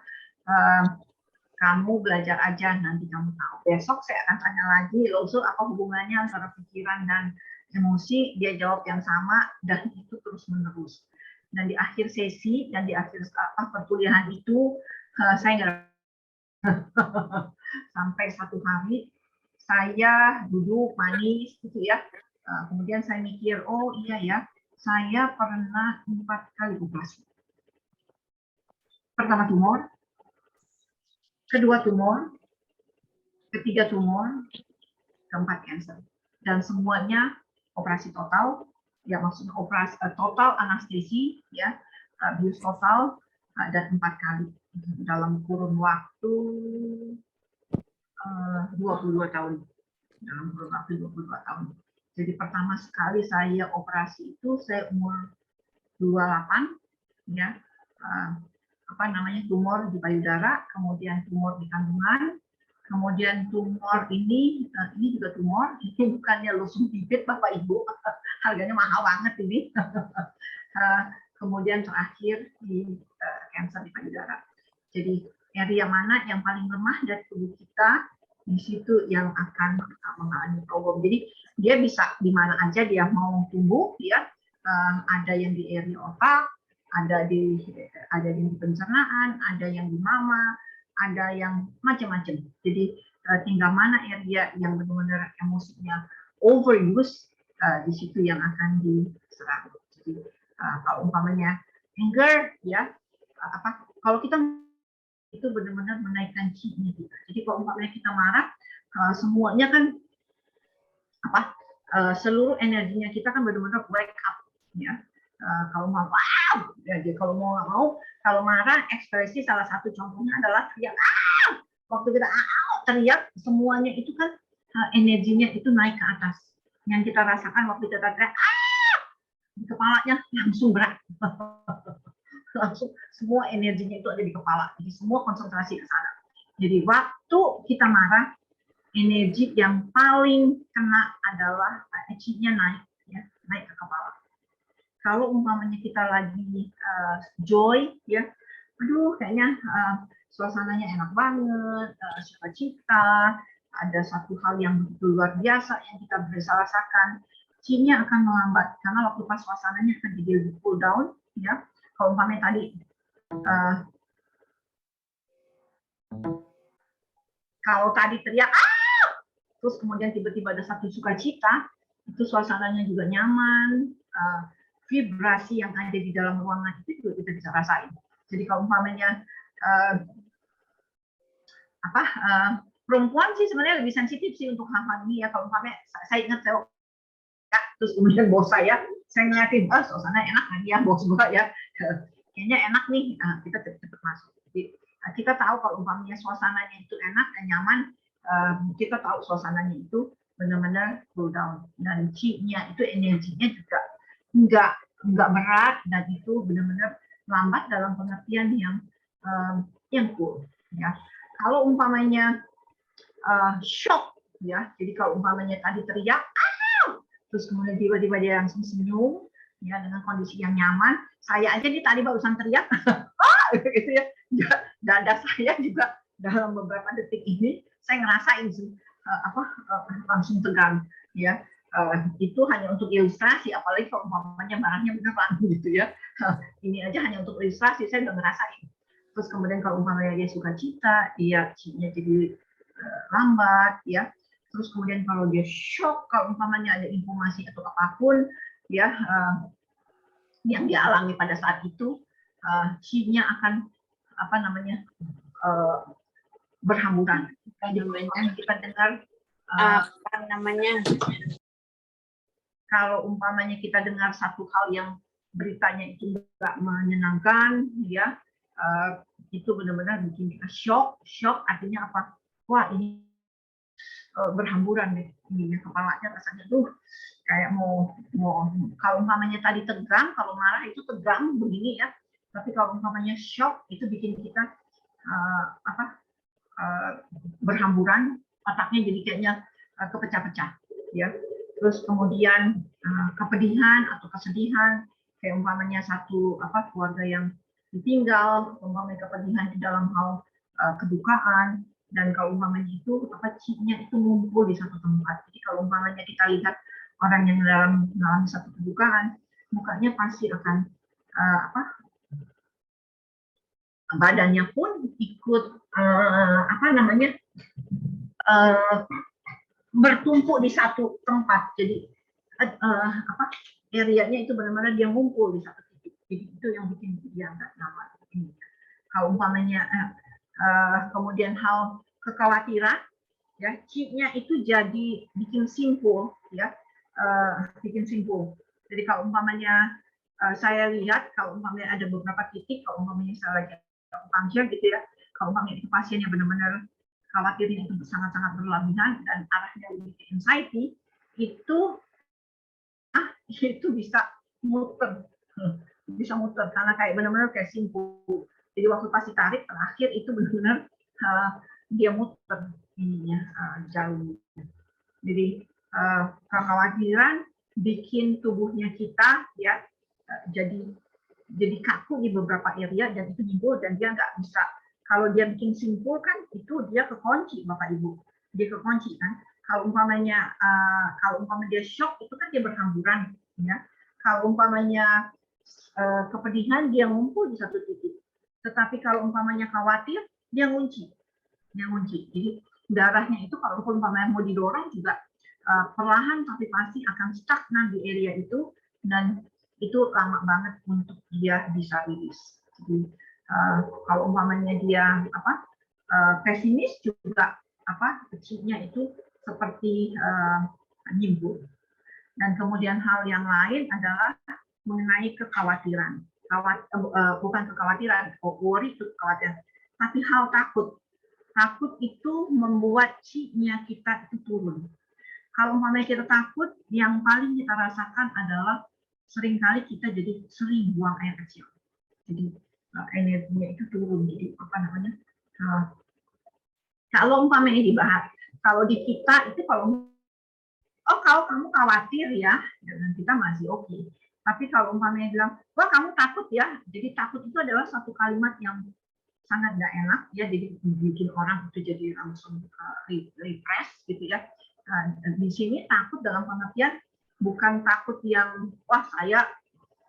kamu belajar aja, nanti kamu tahu. Besok saya akan tanya lagi, Losul, apa hubungannya antara pikiran dan emosi? Dia jawab yang sama, dan itu terus menerus. Dan di akhir sesi dan di akhir perkuliahan itu, saya nggak sampai satu hari saya duduk manis gitu ya. Kemudian saya mikir, oh iya ya, saya pernah 4 kali operasi. Pertama tumor, kedua tumor, ketiga tumor, keempat cancer, dan semuanya operasi total, ya maksudnya operasi total anestesi, ya bius total, dan 4 kali dalam kurun waktu 22 tahun. Dalam kurun waktu 22 tahun. Jadi pertama sekali saya operasi itu saya umur 28, ya. tumor di payudara, kemudian tumor di kandungan, kemudian tumor ini juga tumor, ini bukannya losum bibit Bapak Ibu, harganya mahal banget ini. Kemudian terakhir di kanker di payudara. Jadi area mana yang paling lemah dari tubuh kita, di situ yang akan mengalami problem. Jadi dia bisa di mana aja dia mau tumbuh, ya. Ada yang di area otak, ada di pencernaan, ada yang di mama, ada yang macam-macam. Jadi tinggal mana area yang benar-benar emosinya overuse, di situ yang akan diserang. Jadi kalau umpamanya anger, ya, kalau kita itu benar-benar menaikkan chi-nya kita. Jadi kalau umpamanya kita marah, semuanya kan seluruh energinya kita kan benar-benar wake up, ya. Kalau mau wow, ya, kalau mau nggak mau, kalau marah ekspresi salah satu contohnya adalah teriak. Waktu kita teriak, semuanya itu kan energinya itu naik ke atas. Yang kita rasakan waktu kita teriak, di kepalanya langsung berat. Langsung semua energinya itu ada di kepala. Jadi semua konsentrasi ke sana. Jadi waktu kita marah, energi yang paling kena adalah chi-nya naik, ya, naik ke kepala. Kalau umpamanya kita lagi joy, ya, aduh kayaknya suasananya enak banget, sukacita, ada satu hal yang begitu luar biasa yang kita bisa rasakan, chi-nya akan melambat karena waktu pas suasananya akan jadi lebih cool down, ya. Kalau umpamanya tadi kalau tadi teriak terus kemudian tiba-tiba ada satu sukacita, itu suasananya juga nyaman, vibrasi yang ada di dalam ruangan itu juga kita bisa rasain. Jadi kalau umpamanya perempuan sih sebenarnya lebih sensitif sih untuk hal-hal ini, ya. Kalau umpamanya saya ingat terus kemudian bos saya ngeliatin, suasana enak lagi ya bos gua, ya, kayaknya enak nih, kita cepet masuk. Jadi kita tahu kalau umpamanya suasananya itu enak dan nyaman, kita tahu suasananya itu benar-benar cool down, dan chi-nya itu energinya juga nggak berat, dan itu benar-benar lambat dalam pengertian yang cool, ya. Kalau umpamanya shock, ya, jadi kalau umpamanya tadi teriak terus kemudian tiba-tiba dia langsung senyum, ya, dengan kondisi yang nyaman. Saya aja nih tadi barusan teriak, gitu ya, dada saya juga dalam beberapa detik ini saya ngerasain sih langsung tegang, ya. Itu hanya untuk ilustrasi, apalagi kalau umpamanya barangnya beneran, gitu ya. Ini aja hanya untuk ilustrasi, saya udah ngerasain. Terus kemudian kalau umpamanya dia sukacita, dia chi-nya jadi lambat, ya. Terus kemudian kalau dia shock, kalau umpamanya ada informasi atau apapun, ya, yang dialami pada saat itu, chi-nya akan berhamburan. Kita dengar kalau umpamanya kita dengar satu hal yang beritanya itu nggak menyenangkan, ya, itu benar-benar bikin kita shock. Shock artinya apa? Wah, ini berhamburan deh, ini kepalanya rasanya tuh kayak mau kalau umpamanya tadi tegang, kalau marah itu tegang begini, ya. Tapi kalau umpamanya shock itu bikin kita berhamburan, otaknya jadi kayaknya kepecah-pecah, ya. Terus kemudian kepedihan atau kesedihan, kayak umpamanya satu keluarga yang ditinggal, umpamanya kepedihan di dalam hal kedukaan, dan kalau umpamanya itu chi-nya itu ngumpul di satu tempat. Jadi kalau umpamanya kita lihat orang yang dalam satu kedukaan, mukanya pasti akan badannya pun ikut bertumpuk di satu tempat. Jadi areanya itu benar-benar dia ngumpul di satu titik. Jadi itu yang bikin dia nggak nyaman. Kalau umpamanya kemudian hal kekhawatiran, ya, chi-nya itu jadi bikin simpul, ya, bikin simpul. Jadi kalau umpamanya saya lihat, kalau umpamanya ada beberapa titik, kalau umpamanya saya lagi acupuncture, gitu ya, kalau umpamanya itu pasiennya benar-benar khawatirnya itu sangat-sangat berlebihan dan arahnya lebih ke anxiety, itu bisa muter karena kayak benar-benar kayak simpul. Jadi waktu pas ditarik terakhir itu benar-benar dia muter ininya jauh. Jadi kekhawatiran bikin tubuhnya kita ya jadi kaku di beberapa area dan itu timbul dan dia nggak bisa, kalau dia bikin simpul kan itu dia kekunci Bapak Ibu, dia kekunci kan. Kalau umpamanya dia shock itu kan dia berhamburan ya. Kalau umpamanya kepedihan dia ngumpul di satu titik. Tetapi kalau umpamanya khawatir dia ngunci. Jadi darahnya itu kalau umpamanya mau didorong juga perlahan tapi pasti akan stagnan di area itu dan itu lama banget untuk dia bisa rilis. Jadi kalau umpamanya dia pesimis juga kecilnya itu seperti nyimbul. Dan kemudian hal yang lain adalah mengenai kekhawatiran. Bukan kekhawatiran, worry itu kekhawatiran, tapi hal takut. Takut itu membuat chi-nya kita itu turun. Kalau umpamanya kita takut, yang paling kita rasakan adalah seringkali kita jadi sering buang air kecil. Jadi energinya itu turun. Jadi kalau umpamanya dibahas, kalau di kita itu kalau kamu khawatir ya, dan kita masih oke. Tapi kalau umpamanya bilang, wah kamu takut ya, jadi takut itu adalah satu kalimat yang sangat nggak enak ya, jadi bikin orang itu jadi langsung repress gitu ya. Di sini takut dalam pengertian bukan takut yang wah saya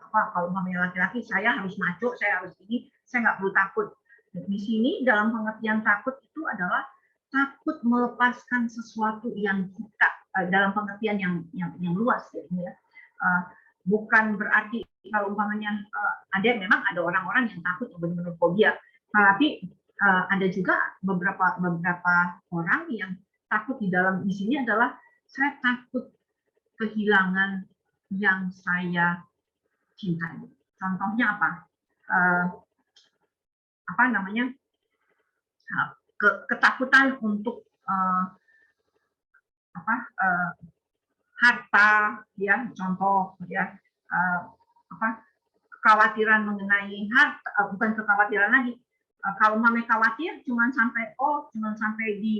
kalau umpamanya laki-laki saya harus maco, saya harus ini, saya nggak perlu takut. Di sini dalam pengertian takut itu adalah takut melepaskan sesuatu yang kita dalam pengertian yang luas ya. Bukan berarti kalau umpamanya memang ada orang-orang yang takut benar-benar fobia, tapi ada juga beberapa orang yang takut di sini adalah saya takut kehilangan yang saya cintai. Contohnya apa namanya ketakutan untuk harta ya, contoh ya, kekhawatiran mengenai harta, bukan kekhawatiran lagi. Kalau mama khawatir cuman sampai di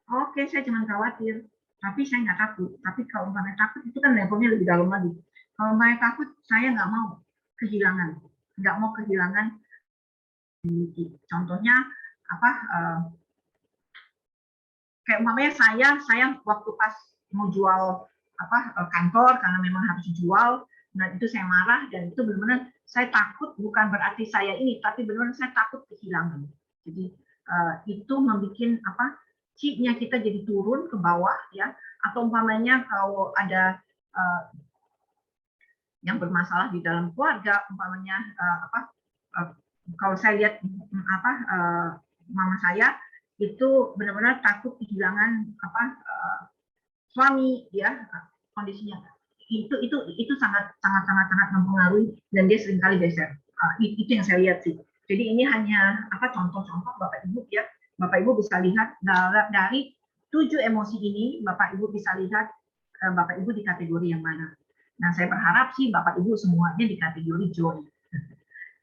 oke, saya cuma khawatir, tapi saya nggak takut. Tapi kalau mama takut itu kan levelnya lebih dalam lagi. Kalau mama takut, saya nggak mau kehilangan, contohnya kayak umpamanya saya waktu pas mau jual kantor karena memang harus dijual, nah itu saya marah dan itu benar-benar saya takut, bukan berarti saya ini, tapi benar-benar saya takut kehilangan. Jadi itu membuat chi-nya kita jadi turun ke bawah ya, atau umpamanya kalau ada yang bermasalah di dalam keluarga, umpamanya kalau saya lihat mama saya itu benar-benar takut kehilangan suami ya, kondisinya itu sangat mempengaruhi dan dia seringkali geser. Itu yang saya lihat sih. Jadi ini hanya contoh-contoh Bapak Ibu ya. Bapak Ibu bisa lihat dari 7 emosi ini, Bapak Ibu bisa lihat Bapak Ibu di kategori yang mana. Nah, saya berharap sih Bapak Ibu semuanya di kategori joy.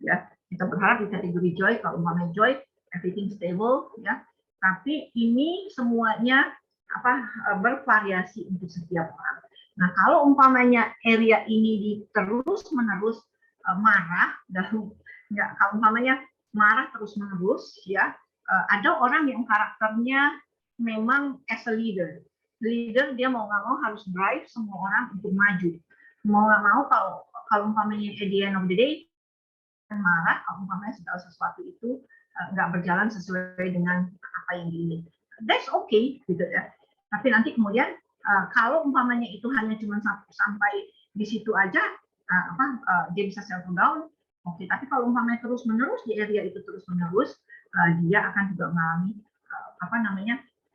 Ya, kita berharap di kategori joy. Kalau umpamanya joy, everything stable ya. Tapi ini semuanya bervariasi untuk setiap orang. Nah, kalau umpamanya area ini terus-menerus marah, kalau umpamanya marah terus-menerus ya, ada orang yang karakternya memang as a leader dia mau nggak mau harus drive semua orang untuk maju. Mau nggak mau kalau umpamanya at the end of the day marah, kalau umpamanya segala sesuatu itu nggak berjalan sesuai dengan apa yang diinginkan. That's okay gitu ya. Tapi nanti kemudian kalau umpamanya itu hanya cuma sampai di situ aja, dia bisa settle down. Oke, tapi kalau umpamanya terus-menerus di area itu terus-menerus, dia akan juga mengalami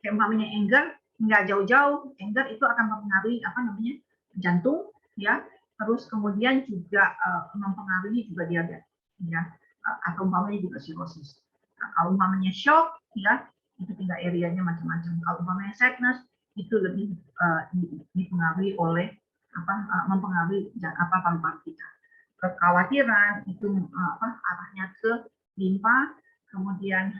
kayak umpamanya anger, nggak jauh-jauh, anger itu akan mempengaruhi jantung, ya. Terus kemudian juga mempengaruhi juga diabetes, ya, atau umpamanya juga cirrhosis. Kalau umpamanya shock, ya, itu tinggal areanya macam-macam. Kalau umpamanya sadness, itu lebih dipengaruhi oleh mempengaruhi paru-paru kita. kekhawatiran itu arahnya ke limpa, kemudian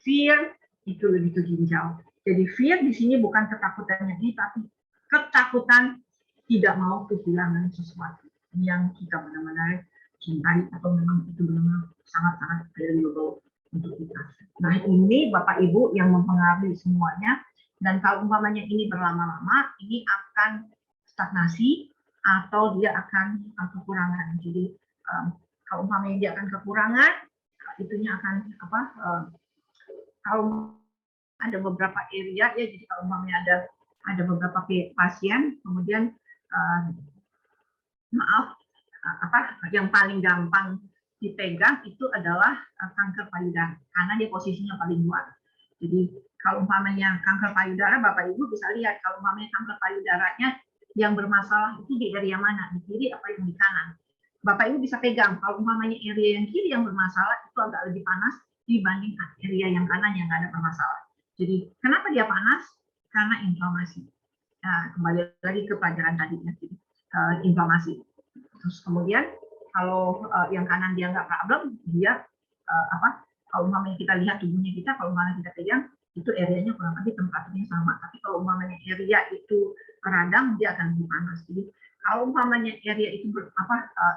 fear itu lebih ke ginjal. Jadi fear di sini bukan ketakutannya ini, tapi ketakutan tidak mau kehilangan sesuatu yang kita benar-benar cintai atau memang itu benar-benar sangat-sangat valuable untuk kita. Nah, ini Bapak Ibu yang mempengaruhi semuanya, dan kalau umpamanya ini berlama-lama, ini akan stagnasi atau dia akan kekurangan. Jadi kalau umpamanya dia akan kekurangan, itunya akan kalau ada beberapa area ya, jadi kalau umpamanya ada beberapa pasien, kemudian yang paling gampang dipegang itu adalah kanker payudara karena dia posisinya paling luar. Jadi kalau umpamanya kanker payudara, Bapak Ibu bisa lihat kalau umpamanya kanker payudaranya yang bermasalah itu di area mana, di kiri apa yang di kanan. Bapak Ibu bisa pegang kalau umpamanya area yang kiri yang bermasalah itu agak lebih panas dibanding area yang kanan yang nggak ada bermasalah. Jadi kenapa dia panas? Karena inflamasi. Nah, kembali lagi ke pelajaran tadi, inflamasi. Terus kemudian kalau yang kanan dia nggak problem, dia kalau umpamanya kita lihat tubuhnya kita, kalau umpamanya kita pegang, itu areanya kurang lebih temperaturnya sama. Tapi kalau umpamanya area itu radang, dia akan lebih panas. Jadi kalau umpamanya area itu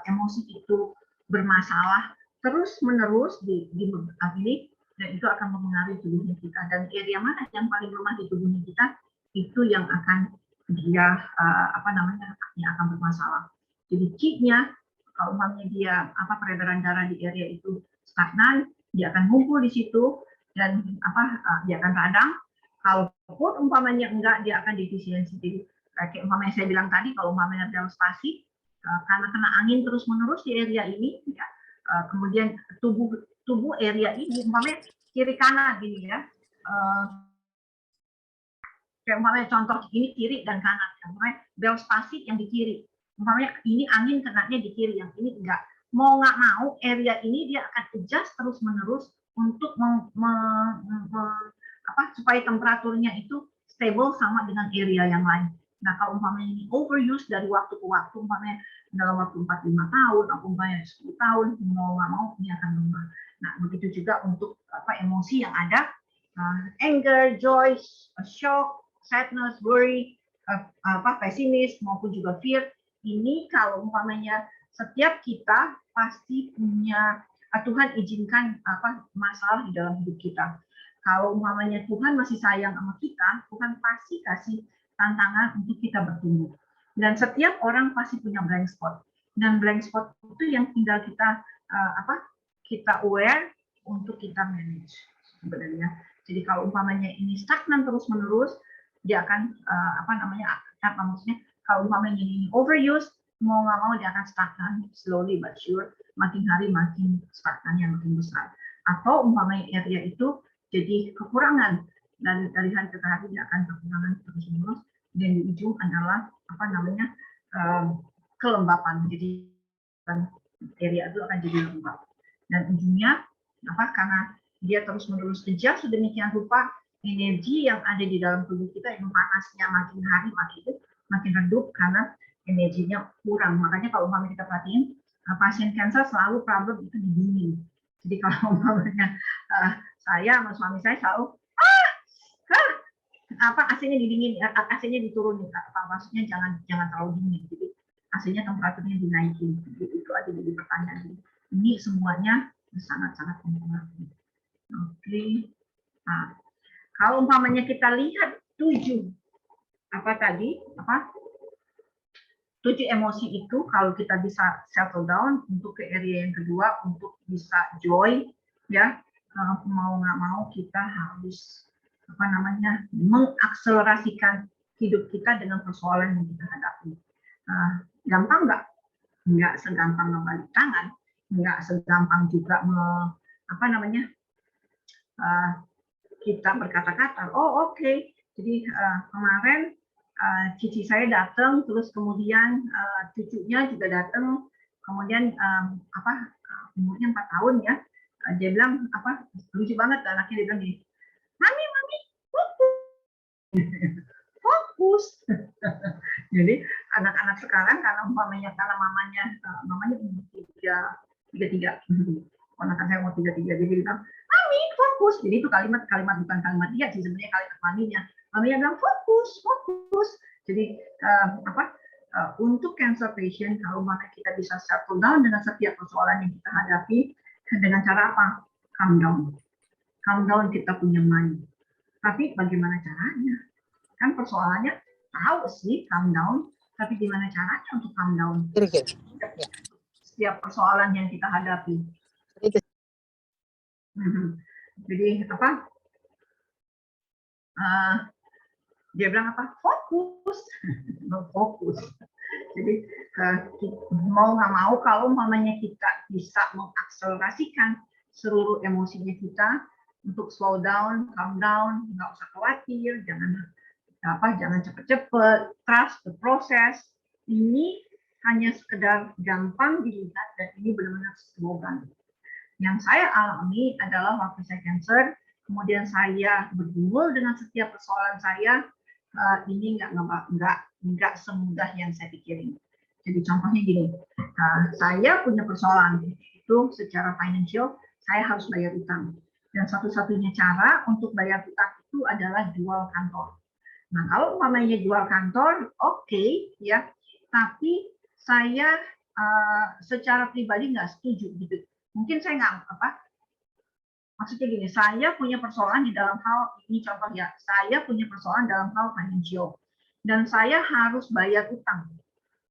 emosi itu bermasalah terus menerus di ini, dan itu akan mempengaruhi tubuhnya kita. Dan area mana yang paling lemah di tubuhnya kita, itu yang akan dia yang akan bermasalah. Jadi kicknya, kalau umpamanya dia peredaran darah di area itu stagnan, dia akan ngumpul di situ dan dia akan radang. Kalaupun umpamanya enggak, dia akan defisiensi. Jadi kayak umpamanya saya bilang tadi, kalau umpamanya spasi karena kena angin terus menerus di area ini, ya, kemudian tubuh area ini umpamanya kiri kanan gini ya. Kayak umpamanya contoh ini kiri dan kanan, umpamanya bel spasi yang di kiri. Umpamanya ini angin kenanya di kiri, yang ini enggak. Mau nggak mau, area ini dia akan adjust terus-menerus untuk supaya temperaturnya itu stable sama dengan area yang lain. Nah, kalau umpamanya ini overuse dari waktu ke waktu, umpamanya dalam waktu 4-5 tahun, atau umpamanya 10 tahun, mau nggak mau ini akan lemah. Nah, begitu juga untuk emosi yang ada, anger, joy, shock, sadness, worry, pesimis maupun juga fear. Ini kalau umpamanya setiap kita pasti punya Tuhan izinkan masalah di dalam hidup kita. Kalau umpamanya Tuhan masih sayang sama kita, Tuhan pasti kasih tantangan untuk kita bertumbuh. Dan setiap orang pasti punya blank spot. Dan blank spot itu yang tinggal kita aware untuk kita manage sebenarnya. Jadi kalau umpamanya ini stagnan terus-menerus, dia akan maksudnya kalau umpamanya ini overuse, mau nggak mau dia akan stagnan, slowly but sure, makin hari makin stagnannya makin besar. Atau umpamanya area itu jadi kekurangan, dan dari hari ke hari dia akan kekurangan terus-menerus, dan di ujung adalah kelembapan. Jadi area itu akan jadi lembab, dan ujungnya karena dia terus-menerus adjust sedemikian rupa, energi yang ada di dalam tubuh kita yang panasnya makin hari makin redup karena energinya kurang. Makanya kalau umpamanya kita perhatiin, pasien kanker selalu problem itu di dingin. Jadi kalau umpamanya saya sama suami saya selalu AC-nya didingin, AC-nya diturunin, maksudnya jangan terlalu dingin. Jadi AC-nya temperaturnya dinaikin. Itu aja jadi pertanyaan. Ini semuanya sangat-sangat mempengaruhi. Oke. Nah, kalau umpamanya kita lihat 7 emosi itu, kalau kita bisa settle down untuk ke area yang kedua, untuk bisa joy, ya, mau nggak mau kita harus mengakselerasikan hidup kita dengan persoalan yang kita hadapi. Gampang nggak? Nggak segampang membalik tangan, nggak segampang juga kita berkata-kata. Oh oke. Jadi kemarin cici saya datang, terus kemudian cucunya juga datang, kemudian umurnya 4 tahun ya, dia bilang lucu banget, anaknya dia bilang gini, mami fokus. Jadi anak-anak sekarang karena mamanya mamanya umur tiga, anak saya umur tiga, jadi bilang, mami fokus. Jadi itu kalimat bukan kalimat dia sih sebenarnya, kalimat maminya. Maminya bilang fokus. Jadi untuk cancer patient, kalau mana kita bisa settle down dengan setiap persoalan yang kita hadapi, dengan cara apa? Calm down kita punya mind. Tapi bagaimana caranya? Kan persoalannya tahu sih calm down, tapi gimana caranya untuk calm down? Setiap persoalan yang kita hadapi. Jadi dia bilang apa? Fokus. Jadi mau nggak mau kalau mamanya kita bisa mengakselerasikan seluruh emosinya kita untuk slow down, calm down, nggak usah khawatir, jangan cepet-cepet, trust the process. Ini hanya sekedar gampang dilihat dan ini benar-benar slogan. Yang saya alami adalah waktu saya cancer, kemudian saya bergumul dengan setiap persoalan saya, ini nggak semudah yang saya pikirin. Jadi contohnya gini, saya punya persoalan itu secara financial, saya harus bayar utang. Dan satu-satunya cara untuk bayar utang itu adalah jual kantor. Nah, kalau umpamanya jual kantor, oke, ya. Tapi saya secara pribadi nggak setuju gitu. Mungkin saya nggak maksudnya gini, saya punya persoalan di dalam hal ini, contoh ya, saya punya persoalan dalam hal financial dan saya harus bayar utang.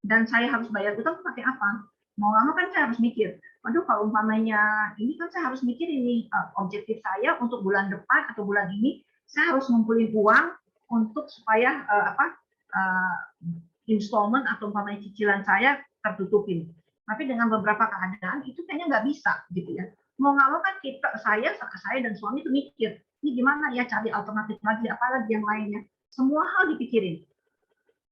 Dan saya harus bayar utang pakai apa? Mau nggak mau kan saya harus mikir, waduh kalau umpamanya ini kan saya harus mikir ini objektif saya untuk bulan depan atau bulan ini saya harus ngumpulin uang untuk supaya installment atau umpamanya cicilan saya tertutupin. Tapi dengan beberapa keadaan itu kayaknya nggak bisa gitu ya. Mau nggak mau kan saya dan suami itu mikir, ini gimana ya cari alternatif lagi, apalagi yang lainnya. Semua hal dipikirin.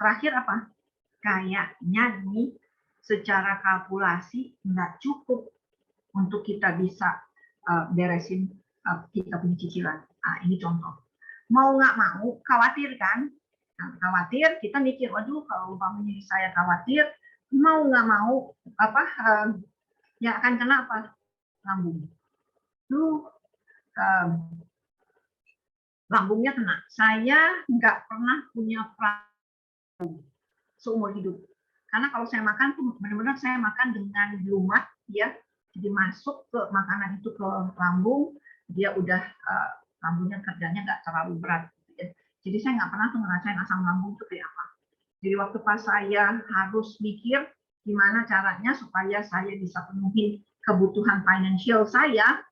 Terakhir apa? Kayaknya nih secara kalkulasi nggak cukup untuk kita bisa beresin kita punya cicilan. Nah, ini contoh. Mau nggak mau, khawatir kan? Nah, khawatir, kita mikir, waduh kalau umpamanya saya khawatir, mau nggak mau yang akan kena apa? Lambung. Lambungnya kena. Saya nggak pernah punya seumur hidup. Karena kalau saya makan tuh benar-benar saya makan dengan lumat, ya. Jadi masuk ke makanan itu ke lambung, dia udah lambungnya kerjanya nggak terlalu berat. Ya. Jadi saya nggak pernah tuh ngerasain asam lambung itu kayak apa. Jadi waktu pas saya harus mikir gimana caranya supaya saya bisa penuhi kebutuhan financial saya,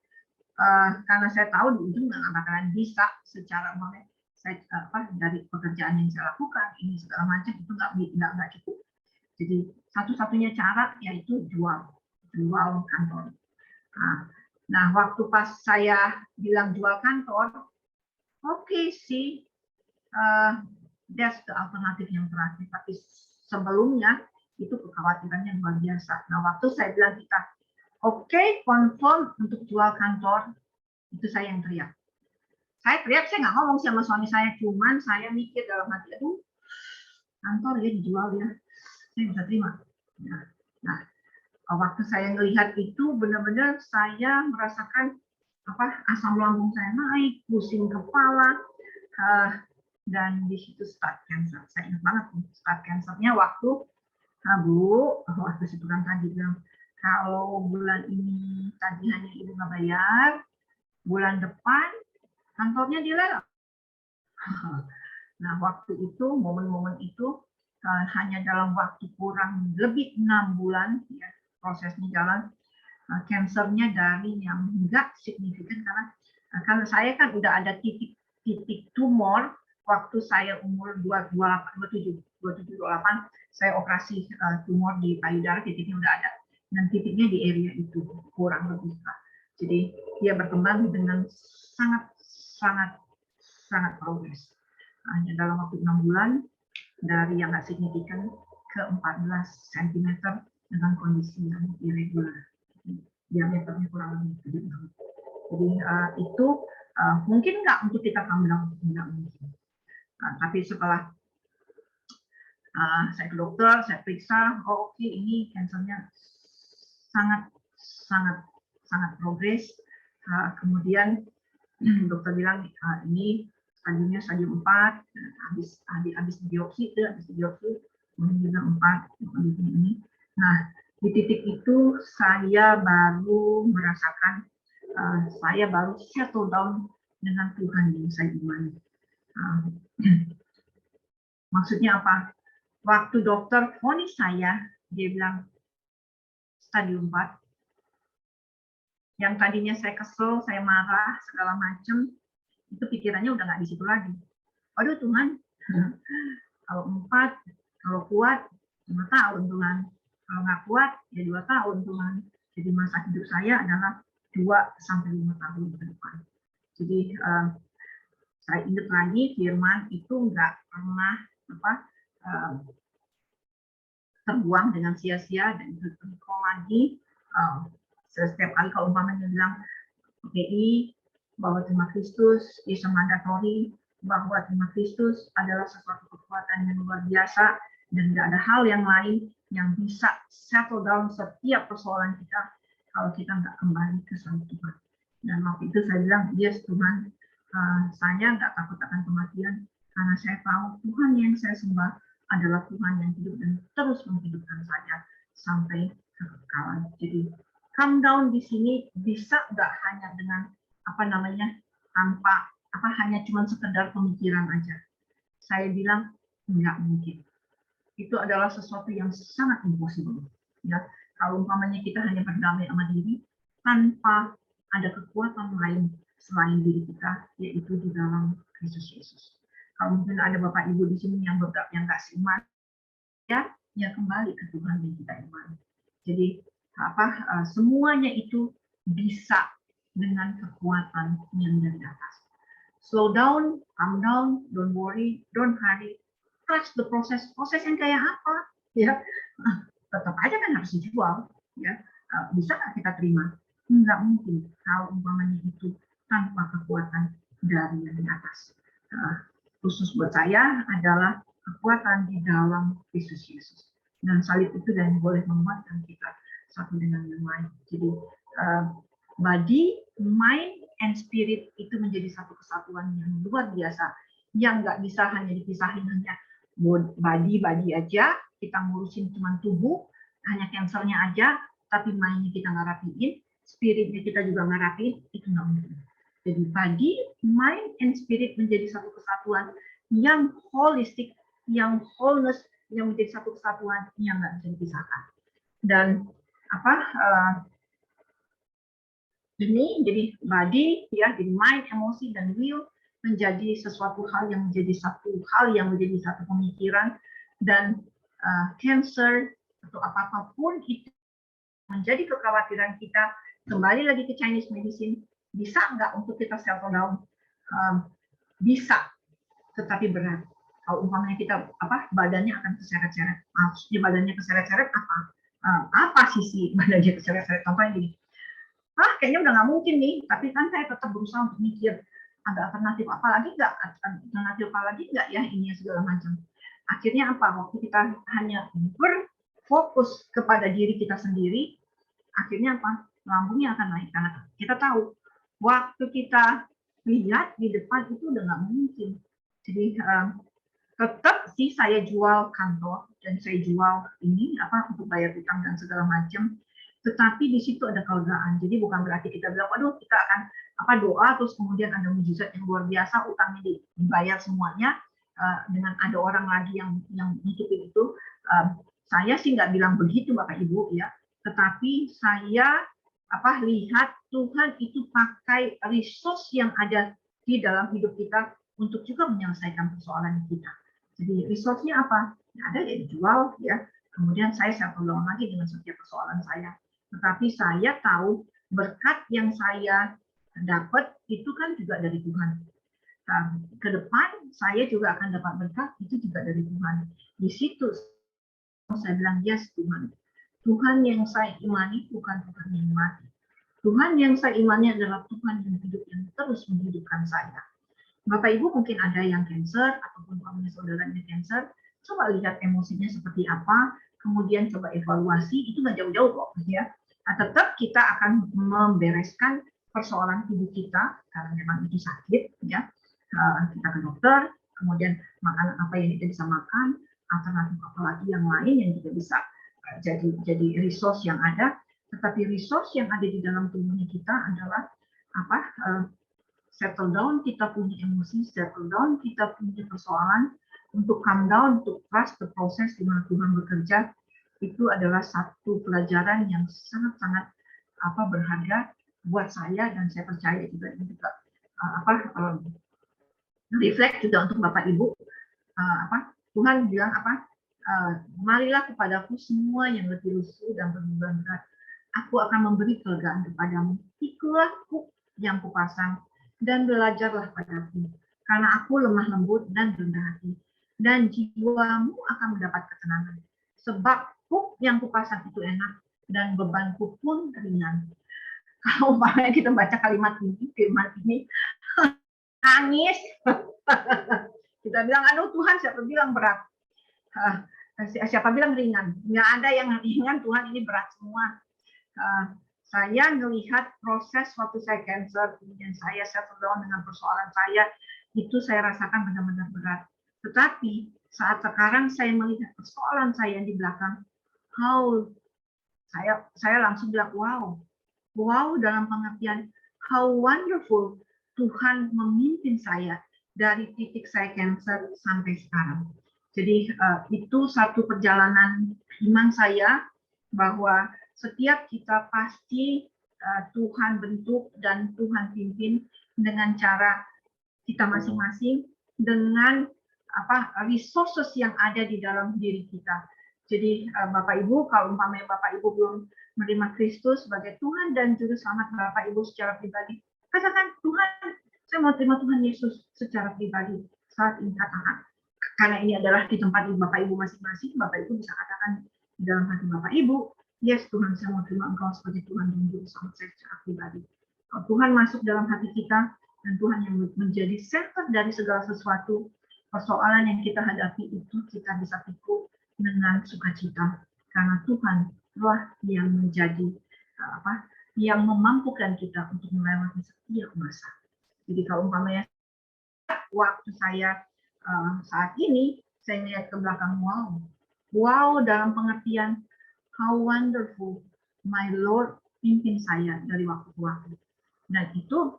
karena saya tahu di ujung nggak bakalan bisa secara saya dari pekerjaan yang saya lakukan ini segala macam itu nggak cukup. Jadi satu-satunya cara yaitu jual kantor. Nah waktu pas saya bilang jual kantor, oke sih, that's the alternatif yang terakhir. Tapi sebelumnya itu kekhawatirannya luar biasa. Nah waktu saya bilang kita oke, confirm untuk jual kantor, itu saya yang teriak. Saya teriak, saya nggak ngomong sama suami saya, cuman saya mikir dalam hati, aduh, kantor ya dijual ya, saya bisa terima. Nah, waktu saya melihat itu, benar-benar saya merasakan asam lambung saya naik, pusing kepala, dan di situ start cancer. Saya ingat banget start cancernya waktu waktu si tukang tadi bilang, kalau bulan ini tagihannya ibu nggak bayar, bulan depan kantornya dilelang. Nah, waktu itu, momen-momen itu hanya dalam waktu kurang lebih 6 bulan, ya, prosesnya jalan, kansernya dari yang enggak signifikan, karena saya kan udah ada titik tumor waktu saya umur 27, 28, saya operasi tumor di payudara, titiknya udah ada. Dan titiknya di area itu, kurang lebih. Jadi, dia berkembang dengan sangat progres. Hanya dalam waktu 6 bulan, dari yang nggak signifikan ke 14 cm dengan kondisi yang irregular. Diameternya kurang lebih. Jadi itu mungkin nggak untuk kita calm down, nggak mungkin. Tapi setelah Saya ke dokter, saya periksa, oh oke, ini kankernya sangat sangat sangat progres. Kemudian dokter bilang ini stadiumnya stadium 4, habis biopsi, kemudian dia bilang 4 ini. Nah, di titik itu saya baru merasakan, saya baru settle down dengan Tuhan yang saya imani. Maksudnya apa? Waktu dokter vonis saya, dia bilang stadium 4. Yang tadinya saya kesel, saya marah, segala macam, itu pikirannya udah nggak di situ lagi. Aduh Tuhan, kalau 4, kalau kuat 5 tahun Tuhan, kalau nggak kuat ya 2 tahun Tuhan. Jadi masa hidup saya adalah 2-5 tahun ke depan. Jadi saya ingat lagi firman itu nggak pernah terbuang dengan sia-sia dan itu lagi. Setiap kali kalau umpamanya bilang PI bahwa terima Kristus is mandatory, bahwa terima Kristus adalah sesuatu kekuatan yang luar biasa dan tidak ada hal yang lain yang bisa settle down setiap persoalan kita kalau kita nggak kembali ke sama Tuhan. Dan waktu itu saya bilang, yes Tuhan, saya nggak takut akan kematian karena saya tahu Tuhan yang saya sembah adalah Tuhan yang hidup dan terus menghidupkan saya sampai kekekalan. Jadi calm down di sini bisa nggak hanya dengan tanpa hanya cuma sekedar pemikiran aja. Saya bilang nggak mungkin. Itu adalah sesuatu yang sangat impossible. Ya, kalau umpamanya kita hanya berdamai sama diri tanpa ada kekuatan lain selain diri kita, yaitu di dalam Kristus Yesus. Kalau mungkin ada Bapak Ibu di sini yang nggak seiman, ya kembali ke Tuhan yang kita imani. Jadi semuanya itu bisa dengan kekuatan yang dari atas. Slow down, calm down, don't worry, don't hurry, trust the process. Proses yang kayak apa? Ya, tetap aja kan harus dijual. Ya, bisa nggak kita terima? Nggak mungkin kalau umpamanya itu tanpa kekuatan dari yang di atas. Khusus buat saya adalah kekuatan di dalam Kristus Yesus. Dan salib itu dan boleh menguatkan kita satu dengan yang lain. Jadi body, mind, and spirit itu menjadi satu kesatuan yang luar biasa, yang nggak bisa hanya dipisahin hanya body aja, kita ngurusin cuma tubuh, hanya cancernya aja, tapi mindnya kita nggak rapiin, spiritnya kita juga nggak rapiin, itu nggak mungkin. Jadi body, mind, and spirit menjadi satu kesatuan yang holistik, yang wholeness, yang menjadi satu kesatuan yang nggak bisa dipisahkan. Dan ini jadi body, ya, jadi mind, emosi, dan will menjadi sesuatu hal yang menjadi satu pemikiran, dan cancer atau apapun itu menjadi kekhawatiran kita. Kembali lagi ke Chinese medicine, bisa nggak untuk kita settle down? Bisa, tetapi berat. Kalau umpamanya kita badannya akan keseret-seret, maksudnya badannya keseret-seret apa sisi badannya keseret-seret? Contohnya gini, kayaknya udah nggak mungkin nih, tapi kan saya tetap berusaha untuk mikir ada alternatif apa lagi nggak ya ini segala macam. Akhirnya waktu kita hanya berfokus kepada diri kita sendiri, akhirnya lambungnya akan naik karena kita tahu waktu kita lihat di depan itu udah nggak mungkin. Jadi tetap sih saya jual kantor dan saya jual ini untuk bayar utang dan segala macam. Tetapi di situ ada kelegaan. Jadi bukan berarti kita bilang, waduh kita akan doa terus kemudian ada mujizat yang luar biasa, utangnya dibayar semuanya dengan ada orang lagi yang nutupin itu. Saya sih nggak bilang begitu Bapak Ibu ya. Tetapi saya lihat Tuhan itu pakai resource yang ada di dalam hidup kita untuk juga menyelesaikan persoalan kita. Jadi resource-nya apa? Ada yang dijual ya. Kemudian saya settle down lagi dengan setiap persoalan saya. Tetapi saya tahu berkat yang saya dapat itu kan juga dari Tuhan. Ke depan saya juga akan dapat berkat itu juga dari Tuhan. Di situ saya bilang yes Tuhan. Tuhan yang saya imani bukan Tuhan yang mati. Tuhan yang saya imani adalah Tuhan yang hidup, yang terus menghidupkan saya. Bapak Ibu mungkin ada yang cancer ataupun suaminya saudaranya cancer. coba lihat emosinya seperti apa, kemudian coba evaluasi, itu nggak jauh-jauh kok, ya. Nah, tetap kita akan membereskan persoalan tubuh kita karena memang itu sakit, ya. Kita ke dokter, kemudian makan apa yang kita bisa makan, alternatif apa lagi yang lain yang juga bisa jadi resource yang ada. Tetapi resource yang ada di dalam tubuhnya kita adalah apa? Settle down, kita punya emosi, settle down, kita punya persoalan, untuk calm down, untuk trust the process di mana Tuhan bekerja. Itu adalah satu pelajaran yang sangat-sangat berharga buat saya, dan saya percaya juga ini juga reflect juga untuk Bapak Ibu. Tuhan bilang marilah kepadaku semua yang letih lesu dan berbeban berat, aku akan memberi kelegaan kepadamu. Pikulah kuk yang kupasang dan belajarlah padaku, karena aku lemah lembut dan rendah hati, dan jiwamu akan mendapat ketenangan. Sebab kuk yang kupasang itu enak dan bebanku pun ringan. Kalau umpamanya kita baca kalimat ini, firman ini, nangis. Kita bilang, aduh Tuhan, siapa bilang berat? Siapa bilang ringan? Nggak ada yang ringan, Tuhan, ini berat semua. Saya melihat proses waktu saya cancer, kemudian saya settle down dengan persoalan saya, itu saya rasakan benar-benar berat. Tetapi saat sekarang saya melihat persoalan saya yang di belakang, saya langsung bilang, wow dalam pengertian how wonderful Tuhan memimpin saya dari titik saya cancer sampai sekarang. Jadi itu satu perjalanan iman saya, bahwa setiap kita pasti Tuhan bentuk dan Tuhan pimpin dengan cara kita masing-masing, dengan resources yang ada di dalam diri kita. Jadi Bapak Ibu, kalau umpamanya Bapak Ibu belum menerima Kristus sebagai Tuhan dan Juru Selamat Bapak Ibu secara pribadi, katakan, Tuhan, saya mau terima Tuhan Yesus secara pribadi saat ini. Katakan, karena ini adalah di tempat Bapak Ibu masing-masing, Bapak Ibu bisa katakan di dalam hati Bapak Ibu, yes Tuhan, saya mau terima Engkau sebagai Tuhan dan Juru Selamat saya secara pribadi. Kalau Tuhan masuk dalam hati kita, dan Tuhan yang menjadi center dari segala sesuatu, persoalan yang kita hadapi itu kita bisa pikul dengan sukacita, karena Tuhan lah yang menjadi yang memampukan kita untuk melewati setiap masa. Jadi kalau umpamanya waktu saya saat ini, saya melihat ke belakang, wow dalam pengertian how wonderful my Lord pimpin saya dari waktu ke waktu. Dan itu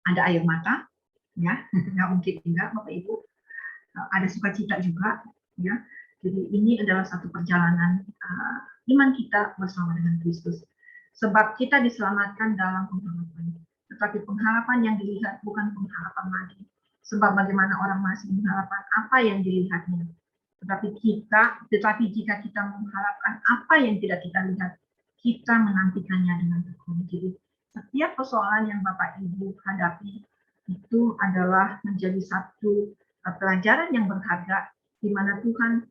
ada air mata, ya, nggak mungkin enggak, Bapak Ibu. Ada sukacita juga, ya. Jadi ini adalah satu perjalanan iman kita bersama dengan Kristus. Sebab kita diselamatkan dalam pengharapan. Tetapi pengharapan yang dilihat bukan pengharapan lagi. Sebab bagaimana orang masih mengharapkan apa yang dilihatnya. Tetapi jika kita mengharapkan apa yang tidak kita lihat, kita menantikannya dengan tekun. Jadi setiap persoalan yang Bapak Ibu hadapi itu adalah menjadi satu pelajaran yang berharga, di mana Tuhan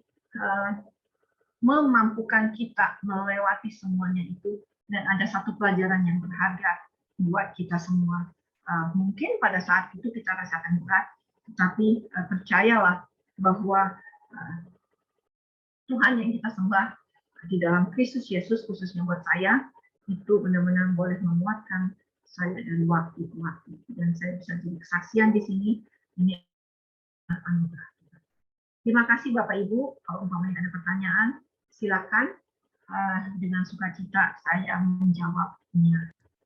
memampukan kita melewati semuanya itu, dan ada satu pelajaran yang berharga buat kita semua. Mungkin pada saat itu kita rasakan berat, tetapi percayalah bahwa Tuhan yang kita sembah di dalam Kristus Yesus, khususnya buat saya, itu benar-benar boleh memuatkan saya dari waktu ke waktu, dan saya bisa jadi kesaksian di sini. Ini anugerah. Terima kasih Bapak Ibu. Kalau umpamanya ada pertanyaan, silakan. Dengan sukacita saya menjawabnya.